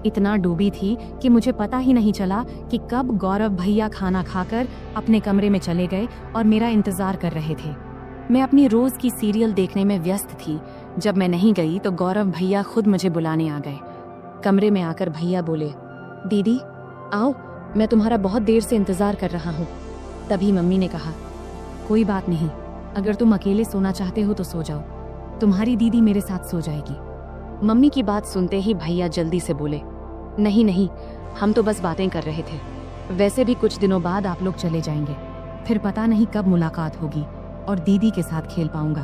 S1: इतना डूबी थी कि मुझे पता ही नहीं चला कि कब गौरव भैया खाना खाकर अपने कमरे में चले गए और मेरा इंतजार कर रहे थे। मैं अपनी रोज की सीरियल देखने में व्यस्त थी। जब मैं नहीं गई तो गौरव भैया खुद मुझे बुलाने आ गए। कमरे में आकर भैया बोले, दीदी आओ, मैं तुम्हारा बहुत देर से इंतजार कर रहा हूँ। तभी मम्मी ने कहा, कोई बात नहीं, अगर तुम अकेले सोना चाहते हो तो सो जाओ, तुम्हारी दीदी मेरे साथ सो जाएगी। मम्मी की बात सुनते ही भैया जल्दी से बोले, नहीं नहीं, हम तो बस बातें कर रहे थे, वैसे भी कुछ दिनों बाद आप लोग चले जाएंगे, फिर पता नहीं कब मुलाकात होगी और दीदी के साथ खेल पाऊंगा।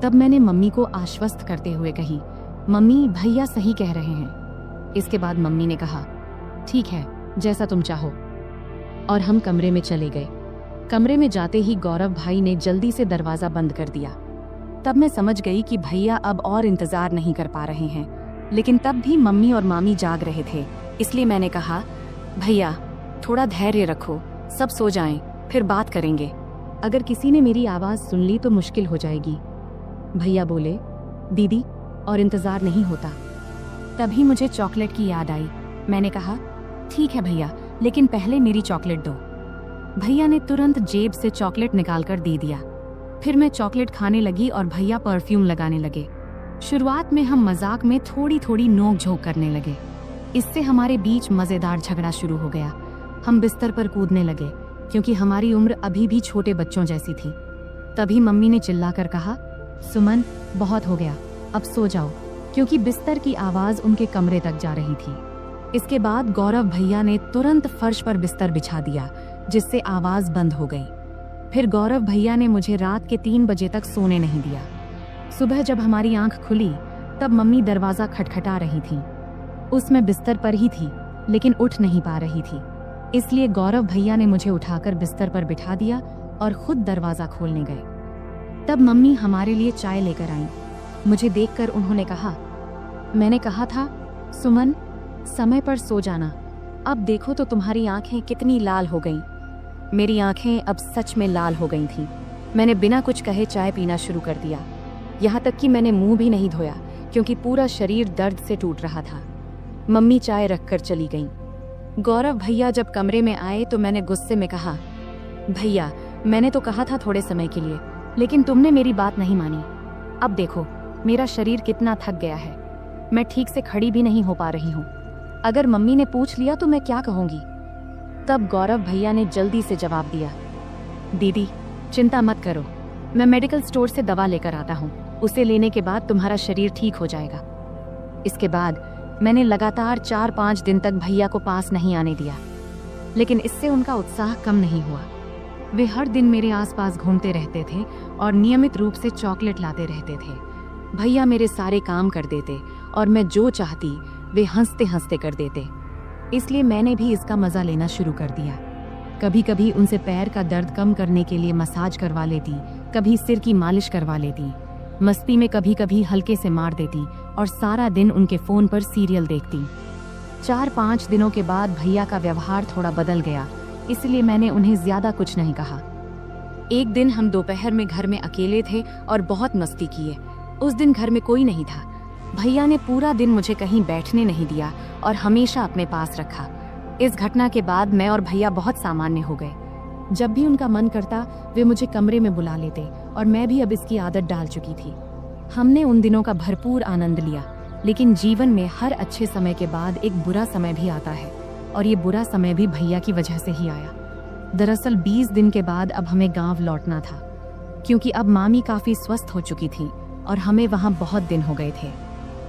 S1: तब मैंने मम्मी को आश्वस्त करते हुए कही, मम्मी भैया सही कह रहे हैं। इसके बाद मम्मी ने कहा, ठीक है, जैसा तुम चाहो, और हम कमरे में चले गए। कमरे में जाते ही गौरव भाई ने जल्दी से दरवाजा बंद कर दिया। तब मैं समझ गई कि भैया अब और इंतजार नहीं कर पा रहे हैं, लेकिन तब भी मम्मी और मामी जाग रहे थे, इसलिए मैंने कहा, भैया थोड़ा धैर्य रखो, सब सो जाएं, फिर बात करेंगे। अगर किसी ने मेरी आवाज सुन ली तो मुश्किल हो जाएगी। भैया बोले, दीदी और इंतजार नहीं होता। तभी मुझे चॉकलेट की याद आई। मैंने कहा, ठीक है भैया, लेकिन पहले मेरी चॉकलेट दो। भैया ने तुरंत जेब से चॉकलेट निकालकर दे दिया। फिर मैं चॉकलेट खाने लगी और भैया परफ्यूम लगाने लगे। शुरुआत में हम मजाक में थोड़ी थोड़ी नोक झोंक करने लगे। इससे हमारे बीच मजेदार झगड़ा शुरू हो गया। हम बिस्तर पर कूदने लगे, क्योंकि हमारी उम्र अभी भी छोटे बच्चों जैसी थी। तभी मम्मी ने चिल्लाकर कहा, सुमन बहुत हो गया, अब सो जाओ, क्योंकि बिस्तर की आवाज उनके कमरे तक जा रही थी। इसके बाद गौरव भैया ने तुरंत फर्श पर बिस्तर बिछा दिया, जिससे आवाज बंद हो गई। फिर गौरव भैया ने मुझे रात के 3 बजे तक सोने नहीं दिया। सुबह जब हमारी आंख खुली तब मम्मी दरवाजा खटखटा रही थी। उसमें बिस्तर पर ही थी, लेकिन उठ नहीं पा रही थी, इसलिए गौरव भैया ने मुझे उठाकर बिस्तर पर बिठा दिया और खुद दरवाजा खोलने गए। तब मम्मी हमारे लिए चाय लेकर आईं। मुझे देखकर उन्होंने कहा, मैंने कहा था सुमन समय पर सो जाना, अब देखो तो तुम्हारी आंखें कितनी लाल हो गईं। मेरी आंखें अब सच में लाल हो गई थीं। मैंने बिना कुछ कहे चाय पीना शुरू कर दिया। यहाँ तक कि मैंने मुंह भी नहीं धोया क्योंकि पूरा शरीर दर्द से टूट रहा था। मम्मी चाय रखकर चली गईं। गौरव भैया जब कमरे में आए तो मैंने गुस्से में कहा, भैया मैंने तो कहा था थोड़े समय के लिए, लेकिन तुमने मेरी बात नहीं मानी। अब देखो मेरा शरीर कितना थक गया है, मैं ठीक से खड़ी भी नहीं हो पा रही हूँ। अगर मम्मी ने पूछ लिया तो मैं क्या कहूँगी? तब गौरव भैया ने जल्दी से जवाब दिया, दीदी चिंता मत करो, मैं मेडिकल स्टोर से दवा लेकर आता हूँ, उसे लेने के बाद तुम्हारा शरीर ठीक हो जाएगा। इसके बाद मैंने लगातार 4-5 दिन तक भैया को पास नहीं आने दिया, लेकिन इससे उनका उत्साह कम नहीं हुआ। वे हर दिन मेरे आसपास घूमते रहते थे और नियमित रूप से चॉकलेट लाते रहते थे। भैया मेरे सारे काम कर देते और मैं जो चाहती वे हंसते हंसते कर देते, इसलिए मैंने भी इसका मजा लेना शुरू कर दिया। कभी कभी उनसे पैर का दर्द कम करने के लिए मसाज करवा लेती, कभी सिर की मालिश करवा लेती, मस्ती में कभी कभी हल्के से मार देती और सारा दिन उनके फोन पर सीरियल देखती। 4-5 दिनों के बाद भैया का व्यवहार थोड़ा बदल गया, इसलिए मैंने उन्हें ज्यादा कुछ नहीं कहा। एक दिन हम दोपहर में घर में अकेले थे और बहुत मस्ती किए। उस दिन घर में कोई नहीं था। भैया ने पूरा दिन मुझे कहीं बैठने नहीं दिया और हमेशा अपने पास रखा। इस घटना के बाद मैं और भैया बहुत सामान्य हो गए। जब भी उनका मन करता वे मुझे कमरे में बुला लेते और मैं भी अब इसकी आदत डाल चुकी थी। हमने उन दिनों का भरपूर आनंद लिया, लेकिन जीवन में हर अच्छे समय के बाद एक बुरा समय भी आता है और ये बुरा समय भी भैया की वजह से ही आया। दरअसल 20 दिन के बाद अब हमें गांव लौटना था, क्योंकि अब मामी काफी स्वस्थ हो चुकी थी और हमें वहां बहुत दिन हो गए थे।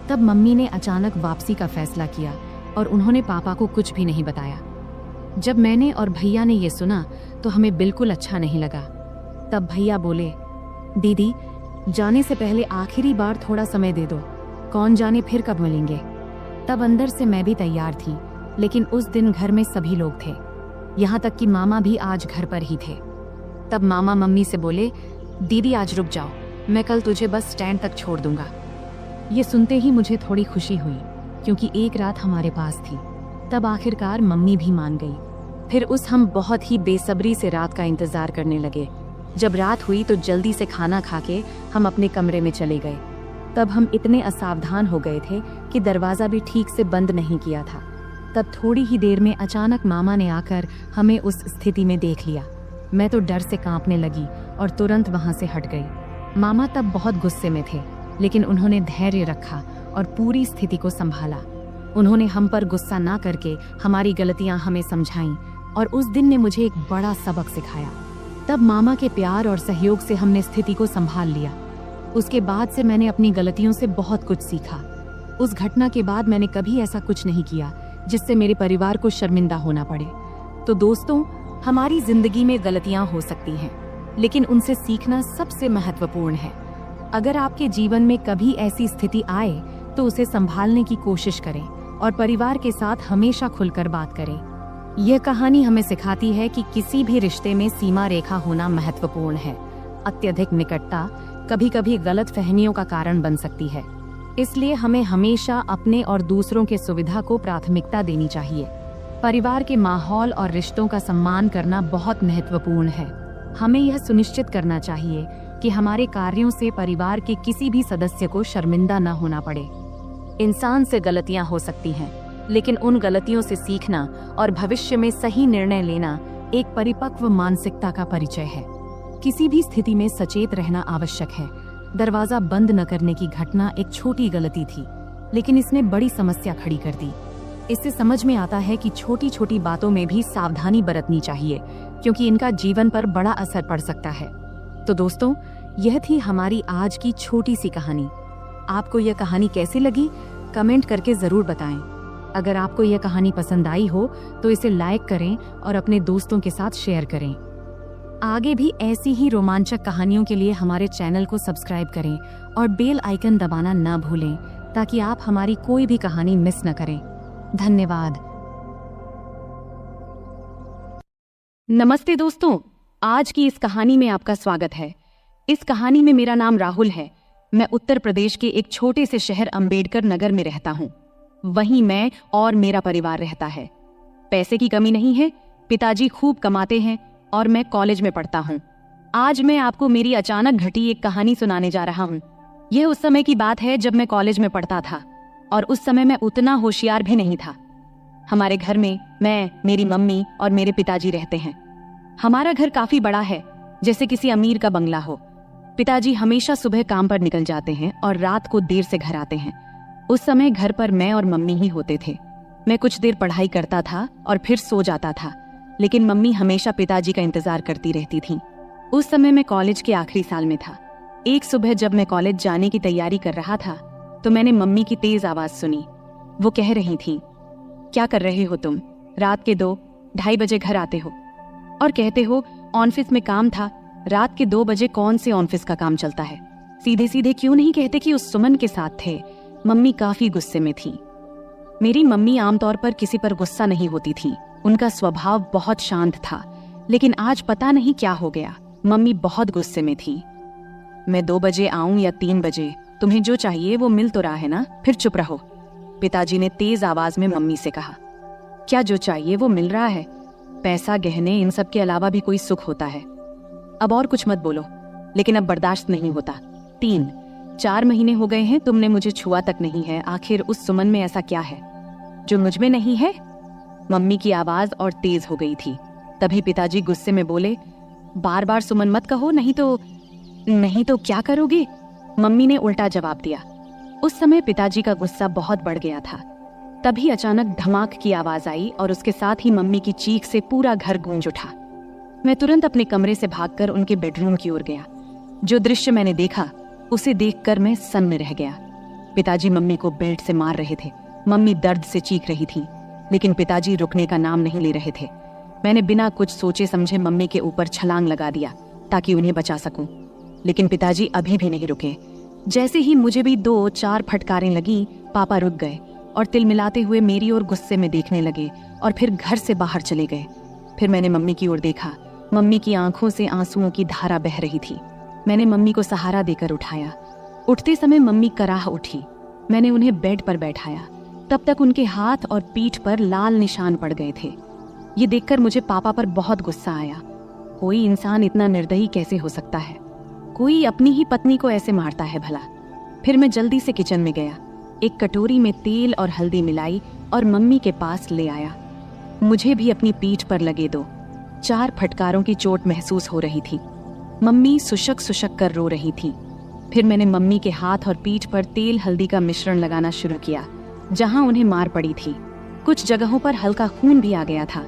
S1: तब मम्मी ने अचानक वापसी का फैसला किया और उन्होंने पापा को कुछ भी नहीं बताया। जब मैंने और भैया ने ये सुना तो हमें बिल्कुल अच्छा नहीं लगा। तब भैया बोले, दीदी जाने से पहले आखिरी बार थोड़ा समय दे दो, कौन जाने फिर कब मिलेंगे। तब अंदर से मैं भी तैयार थी, लेकिन उस दिन घर में सभी लोग थे, यहाँ तक कि मामा भी आज घर पर ही थे। तब मामा मम्मी से बोले, दीदी आज रुक जाओ, मैं कल तुझे बस स्टैंड तक छोड़ दूंगा। ये सुनते ही मुझे थोड़ी खुशी हुई, क्योंकि एक रात हमारे पास थी। तब आखिरकार मम्मी भी मान गई। फिर हम बहुत ही बेसब्री से रात का इंतजार करने लगे। जब रात हुई तो जल्दी से खाना खा के हम अपने कमरे में चले गए। तब हम इतने असावधान हो गए थे कि दरवाजा भी ठीक से बंद नहीं किया था। तब थोड़ी ही देर में अचानक मामा ने आकर हमें उस स्थिति में देख लिया। मैं तो डर से कांपने लगी और तुरंत वहां से हट गई। मामा तब बहुत गुस्से में थे, लेकिन उन्होंने धैर्य रखा और पूरी स्थिति को संभाला। उन्होंने हम पर गुस्सा ना करके हमारी गलतियां हमें समझाईं और उस दिन ने मुझे एक बड़ा सबक सिखाया। तब मामा के प्यार और सहयोग से हमने स्थिति को संभाल लिया। उसके बाद से मैंने अपनी गलतियों से बहुत कुछ सीखा। उस घटना के बाद मैंने कभी ऐसा कुछ नहीं किया जिससे मेरे परिवार को शर्मिंदा होना पड़े। तो दोस्तों, हमारी जिंदगी में गलतियां हो सकती हैं, लेकिन उनसे सीखना सबसे महत्वपूर्ण है। अगर आपके जीवन में कभी ऐसी स्थिति आए तो उसे संभालने की कोशिश करें और परिवार के साथ हमेशा खुलकर बात करें। यह कहानी हमें सिखाती है कि किसी भी रिश्ते में सीमा रेखा होना महत्वपूर्ण है। अत्यधिक निकटता कभी कभी गलत फहमियों का कारण बन सकती है, इसलिए हमें हमेशा अपने और दूसरों के सुविधा को प्राथमिकता देनी चाहिए। परिवार के माहौल और रिश्तों का सम्मान करना बहुत महत्वपूर्ण है। हमें यह सुनिश्चित करना चाहिए कि हमारे कार्यों से परिवार के किसी भी सदस्य को शर्मिंदा न होना पड़े। इंसान से गलतियां हो सकती हैं, लेकिन उन गलतियों से सीखना और भविष्य में सही निर्णय लेना एक परिपक्व मानसिकता का परिचय है। किसी भी स्थिति में सचेत रहना आवश्यक है। दरवाजा बंद न करने की घटना एक छोटी गलती थी, लेकिन इसने बड़ी समस्या खड़ी कर दी। इससे समझ में आता है कि छोटी छोटी बातों में भी सावधानी बरतनी चाहिए, क्योंकि इनका जीवन पर बड़ा असर पड़ सकता है। तो दोस्तों, यह थी हमारी आज की छोटी सी कहानी। आपको यह कहानी कैसी लगी, कमेंट करके जरूर बताएं। अगर आपको यह कहानी पसंद आई हो तो इसे लाइक करें और अपने दोस्तों के साथ शेयर करें। आगे भी ऐसी ही रोमांचक कहानियों के लिए हमारे चैनल को सब्सक्राइब करें और बेल आइकन दबाना न भूलें, ताकि आप हमारी कोई भी कहानी मिस न करें। धन्यवाद।
S2: नमस्ते दोस्तों, आज की इस कहानी में आपका स्वागत है। इस कहानी में मेरा नाम राहुल है। मैं उत्तर प्रदेश के एक छोटे से शहर अंबेडकर नगर में रहता हूँ। वहीं मैं और मेरा परिवार रहता है। पैसे की कमी नहीं है, पिताजी खूब कमाते हैं और मैं कॉलेज में पढ़ता हूँ। आज मैं आपको मेरी अचानक घटी एक कहानी सुनाने जा रहा हूँ।
S1: यह उस समय की बात है जब मैं कॉलेज में पढ़ता था, और उस समय मैं उतना होशियार भी नहीं था। हमारे घर में मैं, मेरी मम्मी और मेरे पिताजी रहते हैं। हमारा घर काफी बड़ा है, जैसे किसी अमीर का बंगला हो। पिताजी हमेशा सुबह काम पर निकल जाते हैं और रात को देर से घर आते हैं। उस समय घर पर मैं और मम्मी ही होते थे। मैं कुछ देर पढ़ाई करता था और फिर सो जाता था, लेकिन मम्मी हमेशा पिताजी का इंतजार करती रहती थी। उस समय मैं कॉलेज के आखिरी साल में था। एक सुबह जब मैं कॉलेज जाने की तैयारी कर रहा था तो मैंने मम्मी की तेज आवाज सुनी। वो कह रही थी, क्या कर रहे हो तुम? रात के 2-2:30 बजे घर आते हो और कहते हो ऑफिस में काम था। रात के 2 बजे कौन से ऑफिस का काम चलता है? सीधे सीधे क्यों नहीं कहते कि उस सुमन के साथ थे? मम्मी काफी गुस्से में थी। मेरी मम्मी आमतौर पर किसी पर गुस्सा नहीं होती थी। उनका स्वभाव बहुत शांत था, लेकिन आज पता नहीं क्या हो गया, मम्मी बहुत गुस्से में थी। मैं 2 बजे आऊं या 3 बजे, तुम्हें जो चाहिए वो मिल तो रहा है ना, फिर चुप रहो। पिताजी ने तेज आवाज में मम्मी से कहा। क्या जो चाहिए वो मिल रहा है? पैसा, गहने, इन सब के अलावा भी कोई सुख होता है? अब और कुछ मत बोलो, लेकिन अब बर्दाश्त नहीं होता। 3-4 महीने हो गए हैं तुमने मुझे छुआ तक नहीं है। आखिर उस सुमन में ऐसा क्या है जो मुझ में नहीं है? मम्मी की आवाज और तेज हो गई थी। तभी पिताजी गुस्से में बोले, बार बार सुमन मत कहो, नहीं तो क्या करोगे? मम्मी ने उल्टा जवाब दिया। उस समय पिताजी का गुस्सा बहुत बढ़ गया था। तभी अचानक धमाक की आवाज आई और उसके साथ ही मम्मी की चीख से पूरा घर गूंज उठा। मैं तुरंत अपने कमरे से भागकर उनके बेडरूम की ओर गया। जो दृश्य मैंने देखा उसे देखकर मैं सन्न रह गया। पिताजी मम्मी को बेल्ट से मार रहे थे। मम्मी दर्द से चीख रही थी, लेकिन पिताजी रुकने का नाम नहीं ले रहे थे। मैंने बिना कुछ सोचे समझे मम्मी के ऊपर छलांग लगा दिया ताकि उन्हें बचा सकूं, लेकिन पिताजी अभी भी नहीं रुके। जैसे ही मुझे भी 2-4 फटकारें लगी, पापा रुक गए और तिलमिलाते हुए मेरी ओर गुस्से में देखने लगे और फिर घर से बाहर चले गए। फिर मैंने मम्मी की ओर देखा। मम्मी की आंखों से आंसुओं की धारा बह रही थी। मैंने मम्मी को सहारा देकर उठाया। उठते समय मम्मी कराह उठी। मैंने उन्हें बेड पर बैठाया। तब तक उनके हाथ और पीठ पर लाल निशान पड़ गए थे। ये देखकर मुझे पापा पर बहुत गुस्सा आया। कोई इंसान इतना निर्दयी कैसे हो सकता है? कोई अपनी ही पत्नी को ऐसे मारता है भला? फिर मैं जल्दी से किचन में गया, एक कटोरी में तेल और हल्दी मिलाई और मम्मी के पास ले आया। मुझे भी अपनी पीठ पर लगे 2-4 फटकारों की चोट महसूस हो रही थी। मम्मी सुशक सुशक कर रो रही थी। फिर मैंने मम्मी के हाथ और पीठ पर तेल हल्दी का मिश्रण लगाना शुरू किया, जहां उन्हें मार पड़ी थी। कुछ जगहों पर हल्का खून भी आ गया था।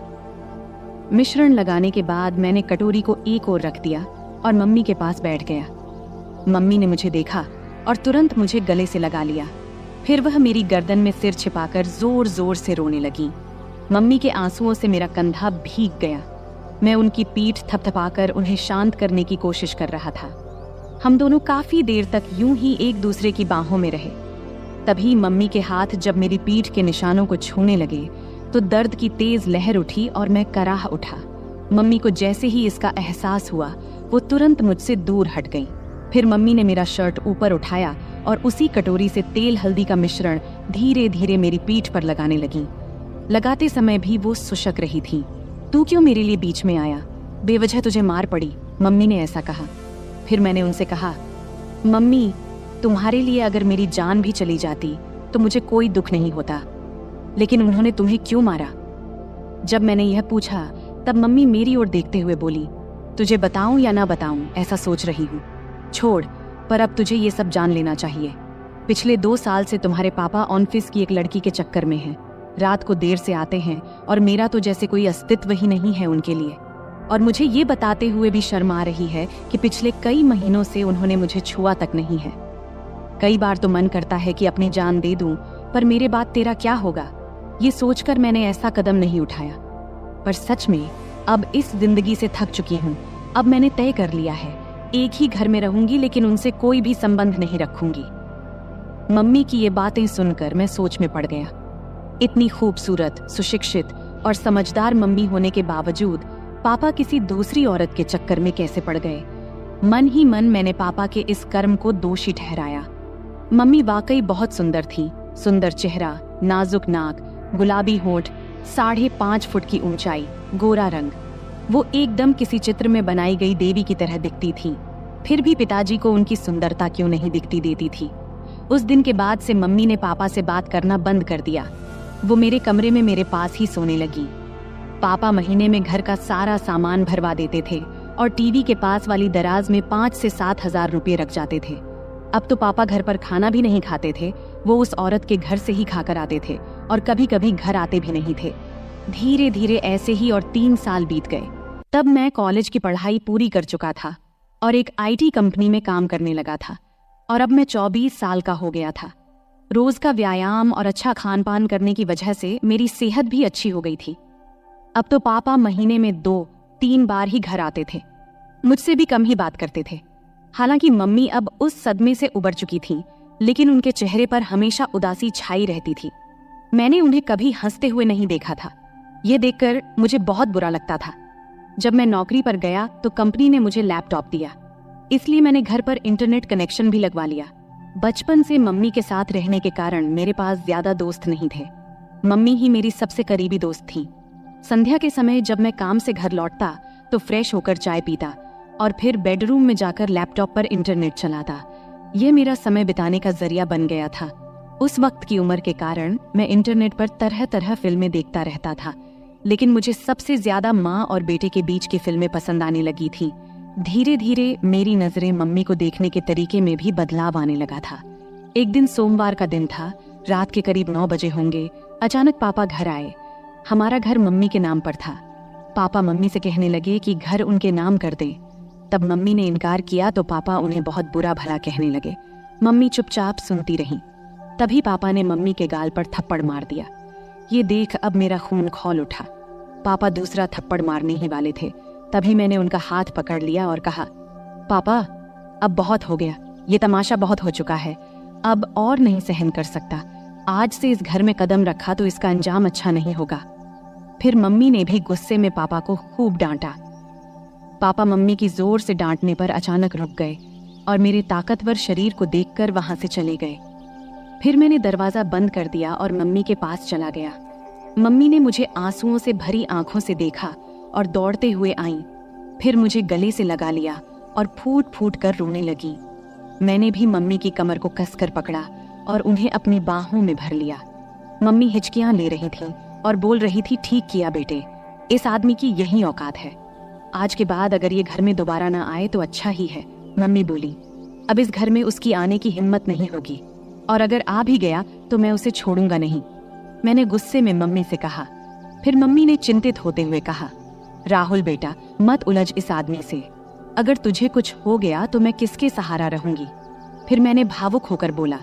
S1: मिश्रण लगाने के बाद मैंने कटोरी को एक ओर रख दिया और मम्मी के पास बैठ गया। मम्मी ने मुझे देखा और तुरंत मुझे गले से लगा लिया। फिर वह मेरी गर्दन में सिर छिपाकर जोर जोर से रोने लगी। मम्मी के आंसुओं से मेरा कंधा भीग गया। मैं उनकी पीठ थपथपाकर उन्हें शांत करने की कोशिश कर रहा था। हम दोनों काफी देर तक यूं ही एक दूसरे की बाहों में रहे। तभी मम्मी के हाथ जब मेरी पीठ के निशानों को छूने लगे तो दर्द की तेज लहर उठी और मैं कराह उठा। मम्मी को जैसे ही इसका एहसास हुआ वो तुरंत मुझसे दूर हट गई। फिर मम्मी ने मेरा शर्ट ऊपर उठाया और उसी कटोरी से तेल हल्दी का मिश्रण धीरे धीरे मेरी पीठ पर लगाने लगी। लगाते समय भी वो सुशक रही थी। तू क्यों मेरे लिए बीच में आया? बेवजह तुझे मार पड़ी, मम्मी ने ऐसा कहा। फिर मैंने उनसे कहा, मम्मी, तुम्हारे लिए अगर मेरी जान भी चली जाती तो मुझे कोई दुख नहीं होता, लेकिन उन्होंने तुम्हें क्यों मारा? जब मैंने यह पूछा तब मम्मी मेरी ओर देखते हुए बोली, तुझे बताऊं या ना बताऊं ऐसा सोच रही हूँ। छोड़, पर अब तुझे ये सब जान लेना चाहिए। पिछले 2 साल से तुम्हारे पापा ऑफिस की एक लड़की के चक्कर में हैं। रात को देर से आते हैं और मेरा तो जैसे कोई अस्तित्व ही नहीं है उनके लिए। और मुझे ये बताते हुए भी शर्म आ रही है कि पिछले कई महीनों से उन्होंने मुझे छुआ तक नहीं है। कई बार तो मन करता है कि अपनी जान दे दूं, पर मेरे बाद तेरा क्या होगा, ये सोचकर मैंने ऐसा कदम नहीं उठाया। पर सच में अब इस जिंदगी से थक चुकी हूँ। अब मैंने तय कर लिया है, एक ही घर में रहूंगी, लेकिन उनसे कोई भी संबंध नहीं रखूंगी। मम्मी की ये बातें सुनकर मैं सोच में पड़ गया। इतनी खूबसूरत, सुशिक्षित और समझदार मम्मी होने के बावजूद पापा किसी दूसरी औरत के चक्कर में कैसे पड़ गए? मन ही मन मैंने पापा के इस कर्म को दोषी ठहराया। मम्मी वाकई बहुत सुंदर थी। सुंदर चेहरा, नाजुक नाक, गुलाबी होंठ, 5.5 फुट की ऊंचाई, गोरा रंग। वो एकदम किसी चित्र में बनाई गई देवी की तरह दिखती थी। फिर भी पिताजी को उनकी सुंदरता क्यों नहीं दिखती देती थी। उस दिन के बाद से मम्मी ने पापा से बात करना बंद कर दिया। वो मेरे कमरे में मेरे पास ही सोने लगी। पापा महीने में घर का सारा सामान भरवा देते थे और टीवी के पास वाली दराज में 5 से 7 हजार रुपये रख जाते थे। अब तो पापा घर पर खाना भी नहीं खाते थे, वो उस औरत के घर से ही खाकर आते थे और कभी कभी घर आते भी नहीं थे। धीरे धीरे ऐसे ही और 3 साल बीत गए। तब मैं कॉलेज की पढ़ाई पूरी कर चुका था और एक IT कंपनी में काम करने लगा था और अब मैं 24 साल का हो गया था। रोज का व्यायाम और अच्छा खान पान करने की वजह से मेरी सेहत भी अच्छी हो गई थी। अब तो पापा महीने में 2-3 बार ही घर आते थे, मुझसे भी कम ही बात करते थे। हालांकि मम्मी अब उस सदमे से उबर चुकी थी, लेकिन उनके चेहरे पर हमेशा उदासी छाई रहती थी। मैंने उन्हें कभी हंसते हुए नहीं देखा था। यह देखकर मुझे बहुत बुरा लगता था। जब मैं नौकरी पर गया तो कंपनी ने मुझे लैपटॉप दिया, इसलिए मैंने घर पर इंटरनेट कनेक्शन भी लगवा लिया। बचपन से मम्मी के साथ रहने के कारण मेरे पास ज्यादा दोस्त नहीं थे। मम्मी ही मेरी सबसे करीबी दोस्त थी। संध्या के समय जब मैं काम से घर लौटता तो फ्रेश होकर चाय पीता और फिर बेडरूम में जाकर लैपटॉप पर इंटरनेट चलाता। यह मेरा समय बिताने का जरिया बन गया था। उस वक्त की उम्र के कारण मैं इंटरनेट पर तरह तरह फिल्में देखता रहता था, लेकिन मुझे सबसे ज्यादा माँ और बेटे के बीच की फिल्में पसंद आने लगी थी। धीरे धीरे मेरी नजरें मम्मी को देखने के तरीके में भी बदलाव आने लगा था। एक दिन सोमवार का दिन था, रात के करीब 9 बजे होंगे। अचानक पापा घर आए। हमारा घर मम्मी के नाम पर था। पापा मम्मी से कहने लगे कि घर उनके नाम कर दें। तब मम्मी ने इनकार किया तो पापा उन्हें बहुत बुरा भला कहने लगे। मम्मी चुपचाप सुनती रहीं। तभी पापा ने मम्मी के गाल पर थप्पड़ मार दिया। ये देख अब मेरा खून खौल उठा। पापा दूसरा थप्पड़ मारने ही वाले थे, तभी मैंने उनका हाथ पकड़ लिया और कहा, पापा अब बहुत हो गया, ये तमाशा बहुत हो चुका है, अब और नहीं सहन कर सकता। आज से इस घर में कदम रखा तो इसका अंजाम अच्छा नहीं होगा। फिर मम्मी ने भी गुस्से में पापा को खूब डांटा। पापा मम्मी की जोर से डांटने पर अचानक रुक गए और मेरे ताकतवर शरीर को देखकर वहां से चले गए। फिर मैंने दरवाजा बंद कर दिया और मम्मी के पास चला गया। मम्मी ने मुझे आंसुओं से भरी आंखों से देखा और दौड़ते हुए आईं। फिर मुझे गले से लगा लिया और फूट फूट कर रोने लगी। मैंने भी मम्मी की कमर को कसकर पकड़ा और उन्हें अपनी बाहों में भर लिया। मम्मी हिचकियां ले रही थी और बोल रही थी, ठीक किया बेटे, इस आदमी की यही औकात है। आज के बाद अगर ये घर में दोबारा ना आए तो अच्छा ही है। मम्मी बोली, अब इस घर में उसकी आने की हिम्मत नहीं होगी और अगर आ भी गया तो मैं उसे छोड़ूंगा नहीं। मैंने गुस्से में मम्मी से कहा। फिर मम्मी ने चिंतित होते हुए कहा, राहुल बेटा, मत उलझ इस आदमी से। अगर तुझे कुछ हो गया तो मैं किसके सहारा रहूंगी। फिर मैंने भावुक होकर बोला,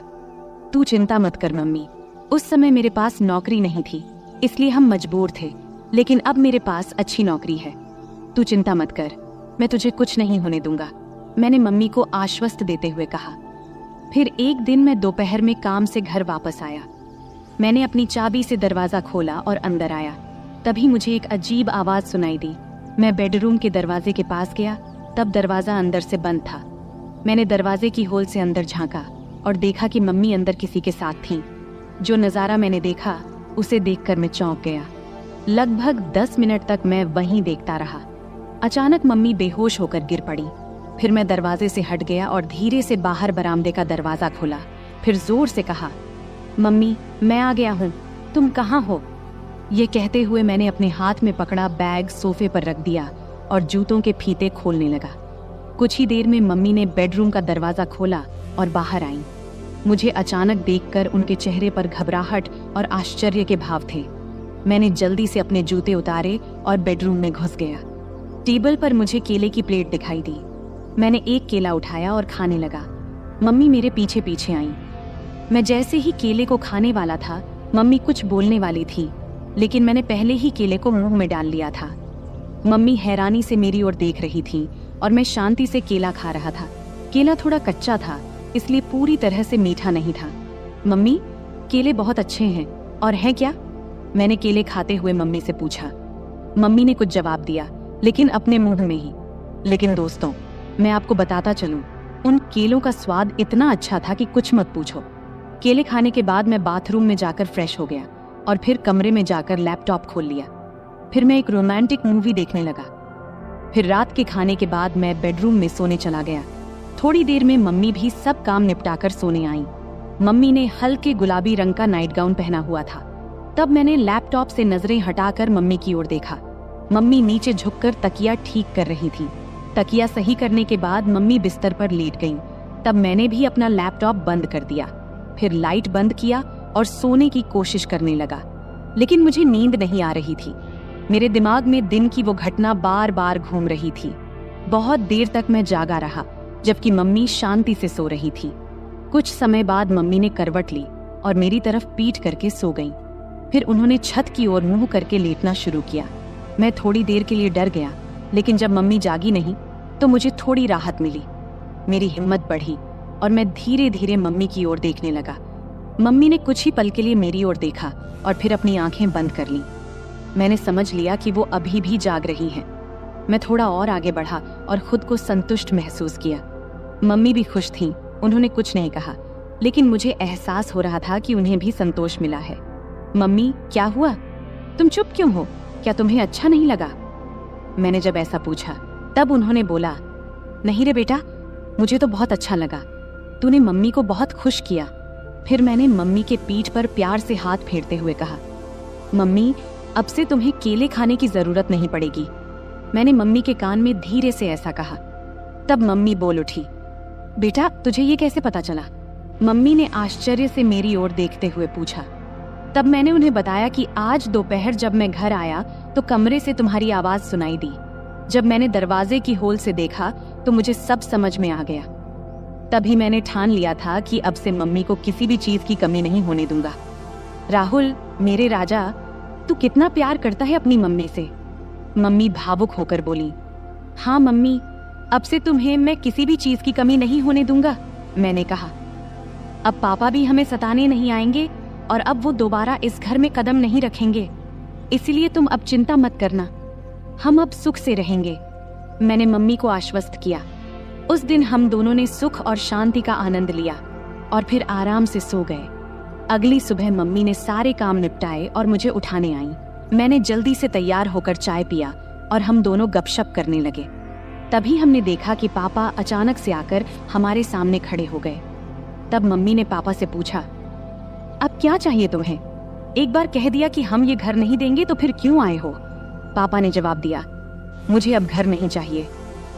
S1: तू चिंता मत कर मम्मी, उस समय मेरे पास नौकरी नहीं थी इसलिए हम मजबूर थे, लेकिन अब मेरे पास अच्छी नौकरी है। तू चिंता मत कर, मैं तुझे कुछ नहीं होने दूंगा, मैंने मम्मी को आश्वस्त देते हुए कहा। फिर एक दिन मैं दोपहर में काम से घर वापस आया। मैंने अपनी चाबी से दरवाजा खोला और अंदर आया। तभी मुझे एक अजीब आवाज सुनाई दी। मैं बेडरूम के दरवाजे के पास गया, तब दरवाजा अंदर से बंद था। मैंने दरवाजे की होल से अंदर झांका और देखा कि मम्मी अंदर किसी के साथ थीं। जो नज़ारा मैंने देखा उसे देखकर मैं चौंक गया। लगभग 10 मिनट तक मैं वहीं देखता रहा। अचानक मम्मी बेहोश होकर गिर पड़ी। फिर मैं दरवाजे से हट गया और धीरे से बाहर बरामदे का दरवाजा खोला। फिर जोर से कहा, मम्मी मैं आ गया हूँ, तुम कहाँ हो? ये कहते हुए मैंने अपने हाथ में पकड़ा बैग सोफे पर रख दिया और जूतों के फीते खोलने लगा। कुछ ही देर में मम्मी ने बेडरूम का दरवाजा खोला और बाहर आई। मुझे अचानक देखकर उनके चेहरे पर घबराहट और आश्चर्य के भाव थे। मैंने जल्दी से अपने जूते उतारे और बेडरूम में घुस गया। टेबल पर मुझे केले की प्लेट दिखाई दी। मैंने एक केला उठाया और खाने लगा। मम्मी मेरे पीछे पीछे आई। मैं जैसे ही केले को खाने वाला था, मम्मी कुछ बोलने वाली थी, लेकिन मैंने पहले ही केले को मुंह में डाल लिया था। मम्मी हैरानी से मेरी ओर देख रही थी और मैं शांति से केला खा रहा था। केला थोड़ा कच्चा था, इसलिए पूरी तरह से मीठा नहीं था। मम्मी, केले बहुत अच्छे हैं और है क्या? मैंने केले खाते हुए मम्मी से पूछा। मम्मी ने कुछ जवाब दिया, लेकिन अपने मुंह में ही। लेकिन दोस्तों, मैं आपको बताता चलूं, उन केलों का स्वाद इतना अच्छा था कि कुछ मत पूछो। केले खाने के बाद मैं बाथरूम में जाकर फ्रेश हो गया और फिर कमरे में जाकर लैपटॉप खोल लिया। फिर मैं एक रोमांटिक मूवी देखने लगा। फिर रात के खाने के बाद मैं बेडरूम में सोने चला गया। थोड़ी देर में मम्मी भी सब काम निपटाकर सोने आई। मम्मी ने हल्के गुलाबी रंग का नाइट गाउन पहना हुआ था। तब मैंने लैपटॉप से नजरें हटाकर मम्मी की ओर देखा। मम्मी नीचे झुककर तकिया ठीक कर रही थी। तकिया सही करने के बाद मम्मी बिस्तर पर लेट गईं। तब मैंने भी अपना लैपटॉप बंद कर दिया, फिर लाइट बंद किया और सोने की कोशिश करने लगा। लेकिन मुझे नींद नहीं आ रही थी। मेरे दिमाग में दिन की वो घटना बार बार घूम रही थी। बहुत देर तक मैं जागा रहा, जबकि मम्मी शांति से सो रही थी। कुछ समय बाद मम्मी ने करवट ली और मेरी तरफ पीठ करके सो गईं। फिर उन्होंने छत की ओर मुंह करके लेटना शुरू किया। मैं थोड़ी देर के लिए डर गया, लेकिन जब मम्मी जागी नहीं तो मुझे थोड़ी राहत मिली। मेरी हिम्मत बढ़ी और मैं धीरे धीरे मम्मी की ओर देखने लगा। मम्मी ने कुछ ही पल के लिए मेरी ओर देखा और फिर अपनी आंखें बंद कर लीं। मैंने समझ लिया कि वो अभी भी जाग रही हैं। मैं थोड़ा और आगे बढ़ा और खुद को संतुष्ट महसूस किया। मम्मी भी खुश थीं। उन्होंने कुछ नहीं कहा, लेकिन मुझे एहसास हो रहा था कि उन्हें भी संतोष मिला है। मम्मी, क्या हुआ? तुम चुप क्यों हो? क्या तुम्हें अच्छा नहीं लगा? मैंने जब ऐसा पूछा तब उन्होंने बोला, नहीं रे बेटा, मुझे तो बहुत अच्छा लगा। तूने मम्मी को बहुत खुश किया। फिर मैंने मम्मी के पीठ पर प्यार से हाथ फेरते हुए कहा, मम्मी, अब से तुम्हें केले खाने की जरूरत नहीं पड़ेगी। मैंने मम्मी के कान में धीरे से ऐसा कहा। तब मम्मी बोल उठी, बेटा, तुझे ये कैसे पता चला? मम्मी ने आश्चर्य से मेरी ओर देखते हुए पूछा। तब मैंने उन्हें बताया कि आज दोपहर जब मैं घर आया तो कमरे से तुम्हारी आवाज सुनाई दी। जब मैंने दरवाजे की होल से देखा तो मुझे सब समझ में आ गया। तभी मैंने ठान लिया था कि अब से मम्मी को किसी भी चीज की कमी नहीं होने दूंगा। राहुल, मेरे राजा, तू कितना प्यार करता है अपनी मम्मी से। मम्मी भावुक होकर बोली, हाँ मम्मी, अब से तुम्हें मैं किसी भी चीज की कमी नहीं होने दूंगा। मैंने कहा, अब पापा भी हमें सताने नहीं आएंगे और अब वो दोबारा इस घर में कदम नहीं रखेंगे। इसलिए तुम अब चिंता मत करना, हम अब सुख से रहेंगे। मैंने मम्मी को आश्वस्त किया। उस दिन हम दोनों ने सुख और शांति का आनंद लिया और फिर आराम से सो गए। अगली सुबह मम्मी ने सारे काम निपटाए और मुझे उठाने आई। मैंने जल्दी से तैयार होकर चाय पिया और हम दोनों गपशप करने लगे। तभी हमने देखा कि पापा अचानक से आकर हमारे सामने खड़े हो गए। तब मम्मी ने पापा से पूछा, अब क्या चाहिए तुम्हें? एक बार कह दिया कि हम ये घर नहीं देंगे तो फिर क्यों आए हो? पापा ने जवाब दिया, मुझे अब घर नहीं चाहिए।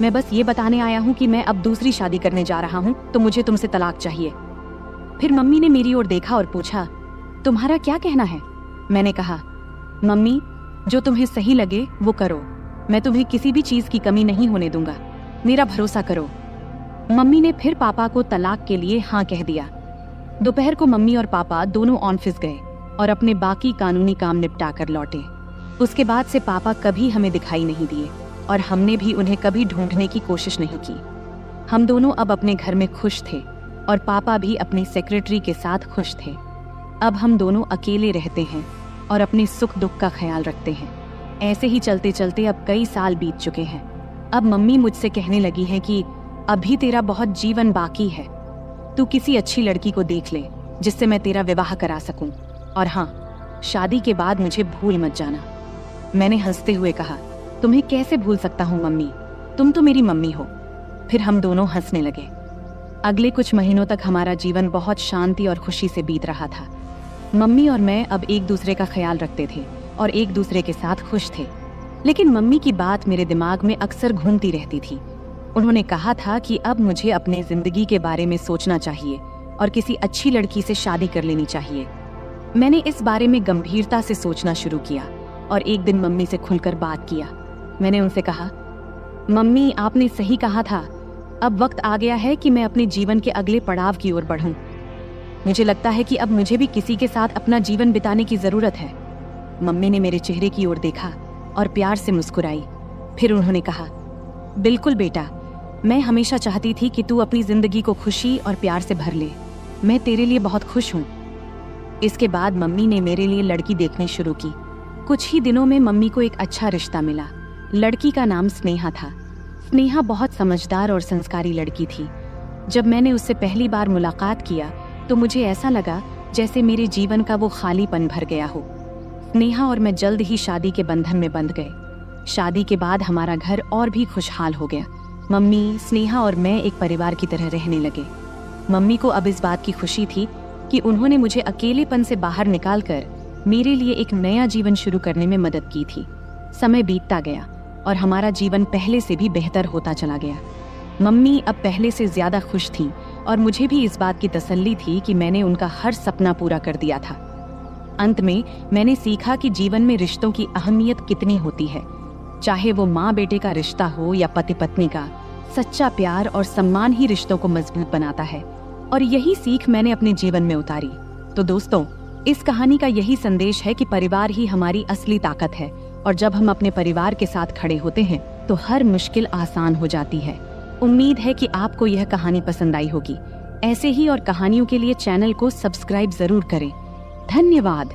S1: मैं बस ये बताने आया हूँ कि मैं अब दूसरी शादी करने जा रहा हूँ, तो मुझे तुमसे तलाक चाहिए। फिर मम्मी ने मेरी ओर देखा और पूछा, तुम्हारा क्या कहना है? मैंने कहा, मम्मी, जो तुम्हें सही लगे वो करो। मैं तुम्हें किसी भी चीज की कमी नहीं होने दूंगा, मेरा भरोसा करो। मम्मी ने फिर पापा को तलाक के लिए हाँ कह दिया। दोपहर को मम्मी और पापा दोनों ऑफिस गए और अपने बाकी कानूनी काम निपटा कर लौटे। उसके बाद से पापा कभी हमें दिखाई नहीं दिए और हमने भी उन्हें कभी ढूंढने की कोशिश नहीं की। हम दोनों अब अपने घर में खुश थे और पापा भी अपने सेक्रेटरी के साथ खुश थे। अब हम दोनों अकेले रहते हैं और अपने सुख दुख का ख्याल रखते हैं। ऐसे ही चलते चलते अब कई साल बीत चुके हैं। अब मम्मी मुझसे कहने लगी है कि अभी तेरा बहुत जीवन बाकी है, तू किसी अच्छी लड़की को देख ले जिससे मैं तेरा विवाह करा सकूं, और हाँ, शादी के बाद मुझे भूल मत जाना। मैंने हंसते हुए कहा, तुम्हें कैसे भूल सकता हूँ मम्मी, तुम तो मेरी मम्मी हो। फिर हम दोनों हंसने लगे। अगले कुछ महीनों तक हमारा जीवन बहुत शांति और खुशी से बीत रहा था। मम्मी और मैं अब एक दूसरे का ख्याल रखते थे और एक दूसरे के साथ खुश थे। लेकिन मम्मी की बात मेरे दिमाग में अक्सर घूमती रहती थी। उन्होंने कहा था कि अब मुझे अपने जिंदगी के बारे में सोचना चाहिए और किसी अच्छी लड़की से शादी कर लेनी चाहिए। मैंने इस बारे में गंभीरता से सोचना शुरू किया और एक दिन मम्मी से खुलकर बात किया। मैंने उनसे कहा, मम्मी, आपने सही कहा था, अब वक्त आ गया है कि मैं अपने जीवन के अगले पड़ाव की ओर बढ़ूं। मुझे लगता है कि अब मुझे भी किसी के साथ अपना जीवन बिताने की जरूरत है। मम्मी ने मेरे चेहरे की ओर देखा और प्यार से मुस्कुराई। फिर उन्होंने कहा, बिल्कुल बेटा, मैं हमेशा चाहती थी कि तू अपनी जिंदगी को खुशी और प्यार से भर ले। मैं तेरे लिए बहुत खुश हूँ। इसके बाद मम्मी ने मेरे लिए लड़की देखनी शुरू की। कुछ ही दिनों में मम्मी को एक अच्छा रिश्ता मिला। लड़की का नाम स्नेहा था। स्नेहा बहुत समझदार और संस्कारी लड़की थी। जब मैंने उससे पहली बार मुलाकात किया तो मुझे ऐसा लगा जैसे मेरे जीवन का वो खालीपन भर गया हो। स्नेहा और मैं जल्द ही शादी के बंधन में बंध गए। शादी के बाद हमारा घर और भी खुशहाल हो गया। मम्मी, स्नेहा और मैं एक परिवार की तरह रहने लगे। मम्मी को अब इस बात की खुशी थी कि उन्होंने मुझे अकेलेपन से बाहर निकालकर मेरे लिए एक नया जीवन शुरू करने में मदद की थी। समय बीतता गया और हमारा जीवन पहले से भी बेहतर होता चला गया। मम्मी अब पहले से ज्यादा खुश थीं और मुझे भी इस बात की तसल्ली थी कि मैंने उनका हर सपना पूरा कर दिया था। अंत में मैंने सीखा कि जीवन में रिश्तों की अहमियत कितनी होती है। चाहे वो माँ बेटे का रिश्ता हो या पति पत्नी का, सच्चा प्यार और सम्मान ही रिश्तों को मजबूत बनाता है। और यही सीख मैंने अपने जीवन में उतारी। तो दोस्तों, इस कहानी का यही संदेश है कि परिवार ही हमारी असली ताकत है और जब हम अपने परिवार के साथ खड़े होते हैं तो हर मुश्किल आसान हो जाती है। उम्मीद है कि आपको यह कहानी पसंद आई होगी। ऐसे ही और कहानियों के लिए चैनल को सब्सक्राइब जरूर करें। धन्यवाद।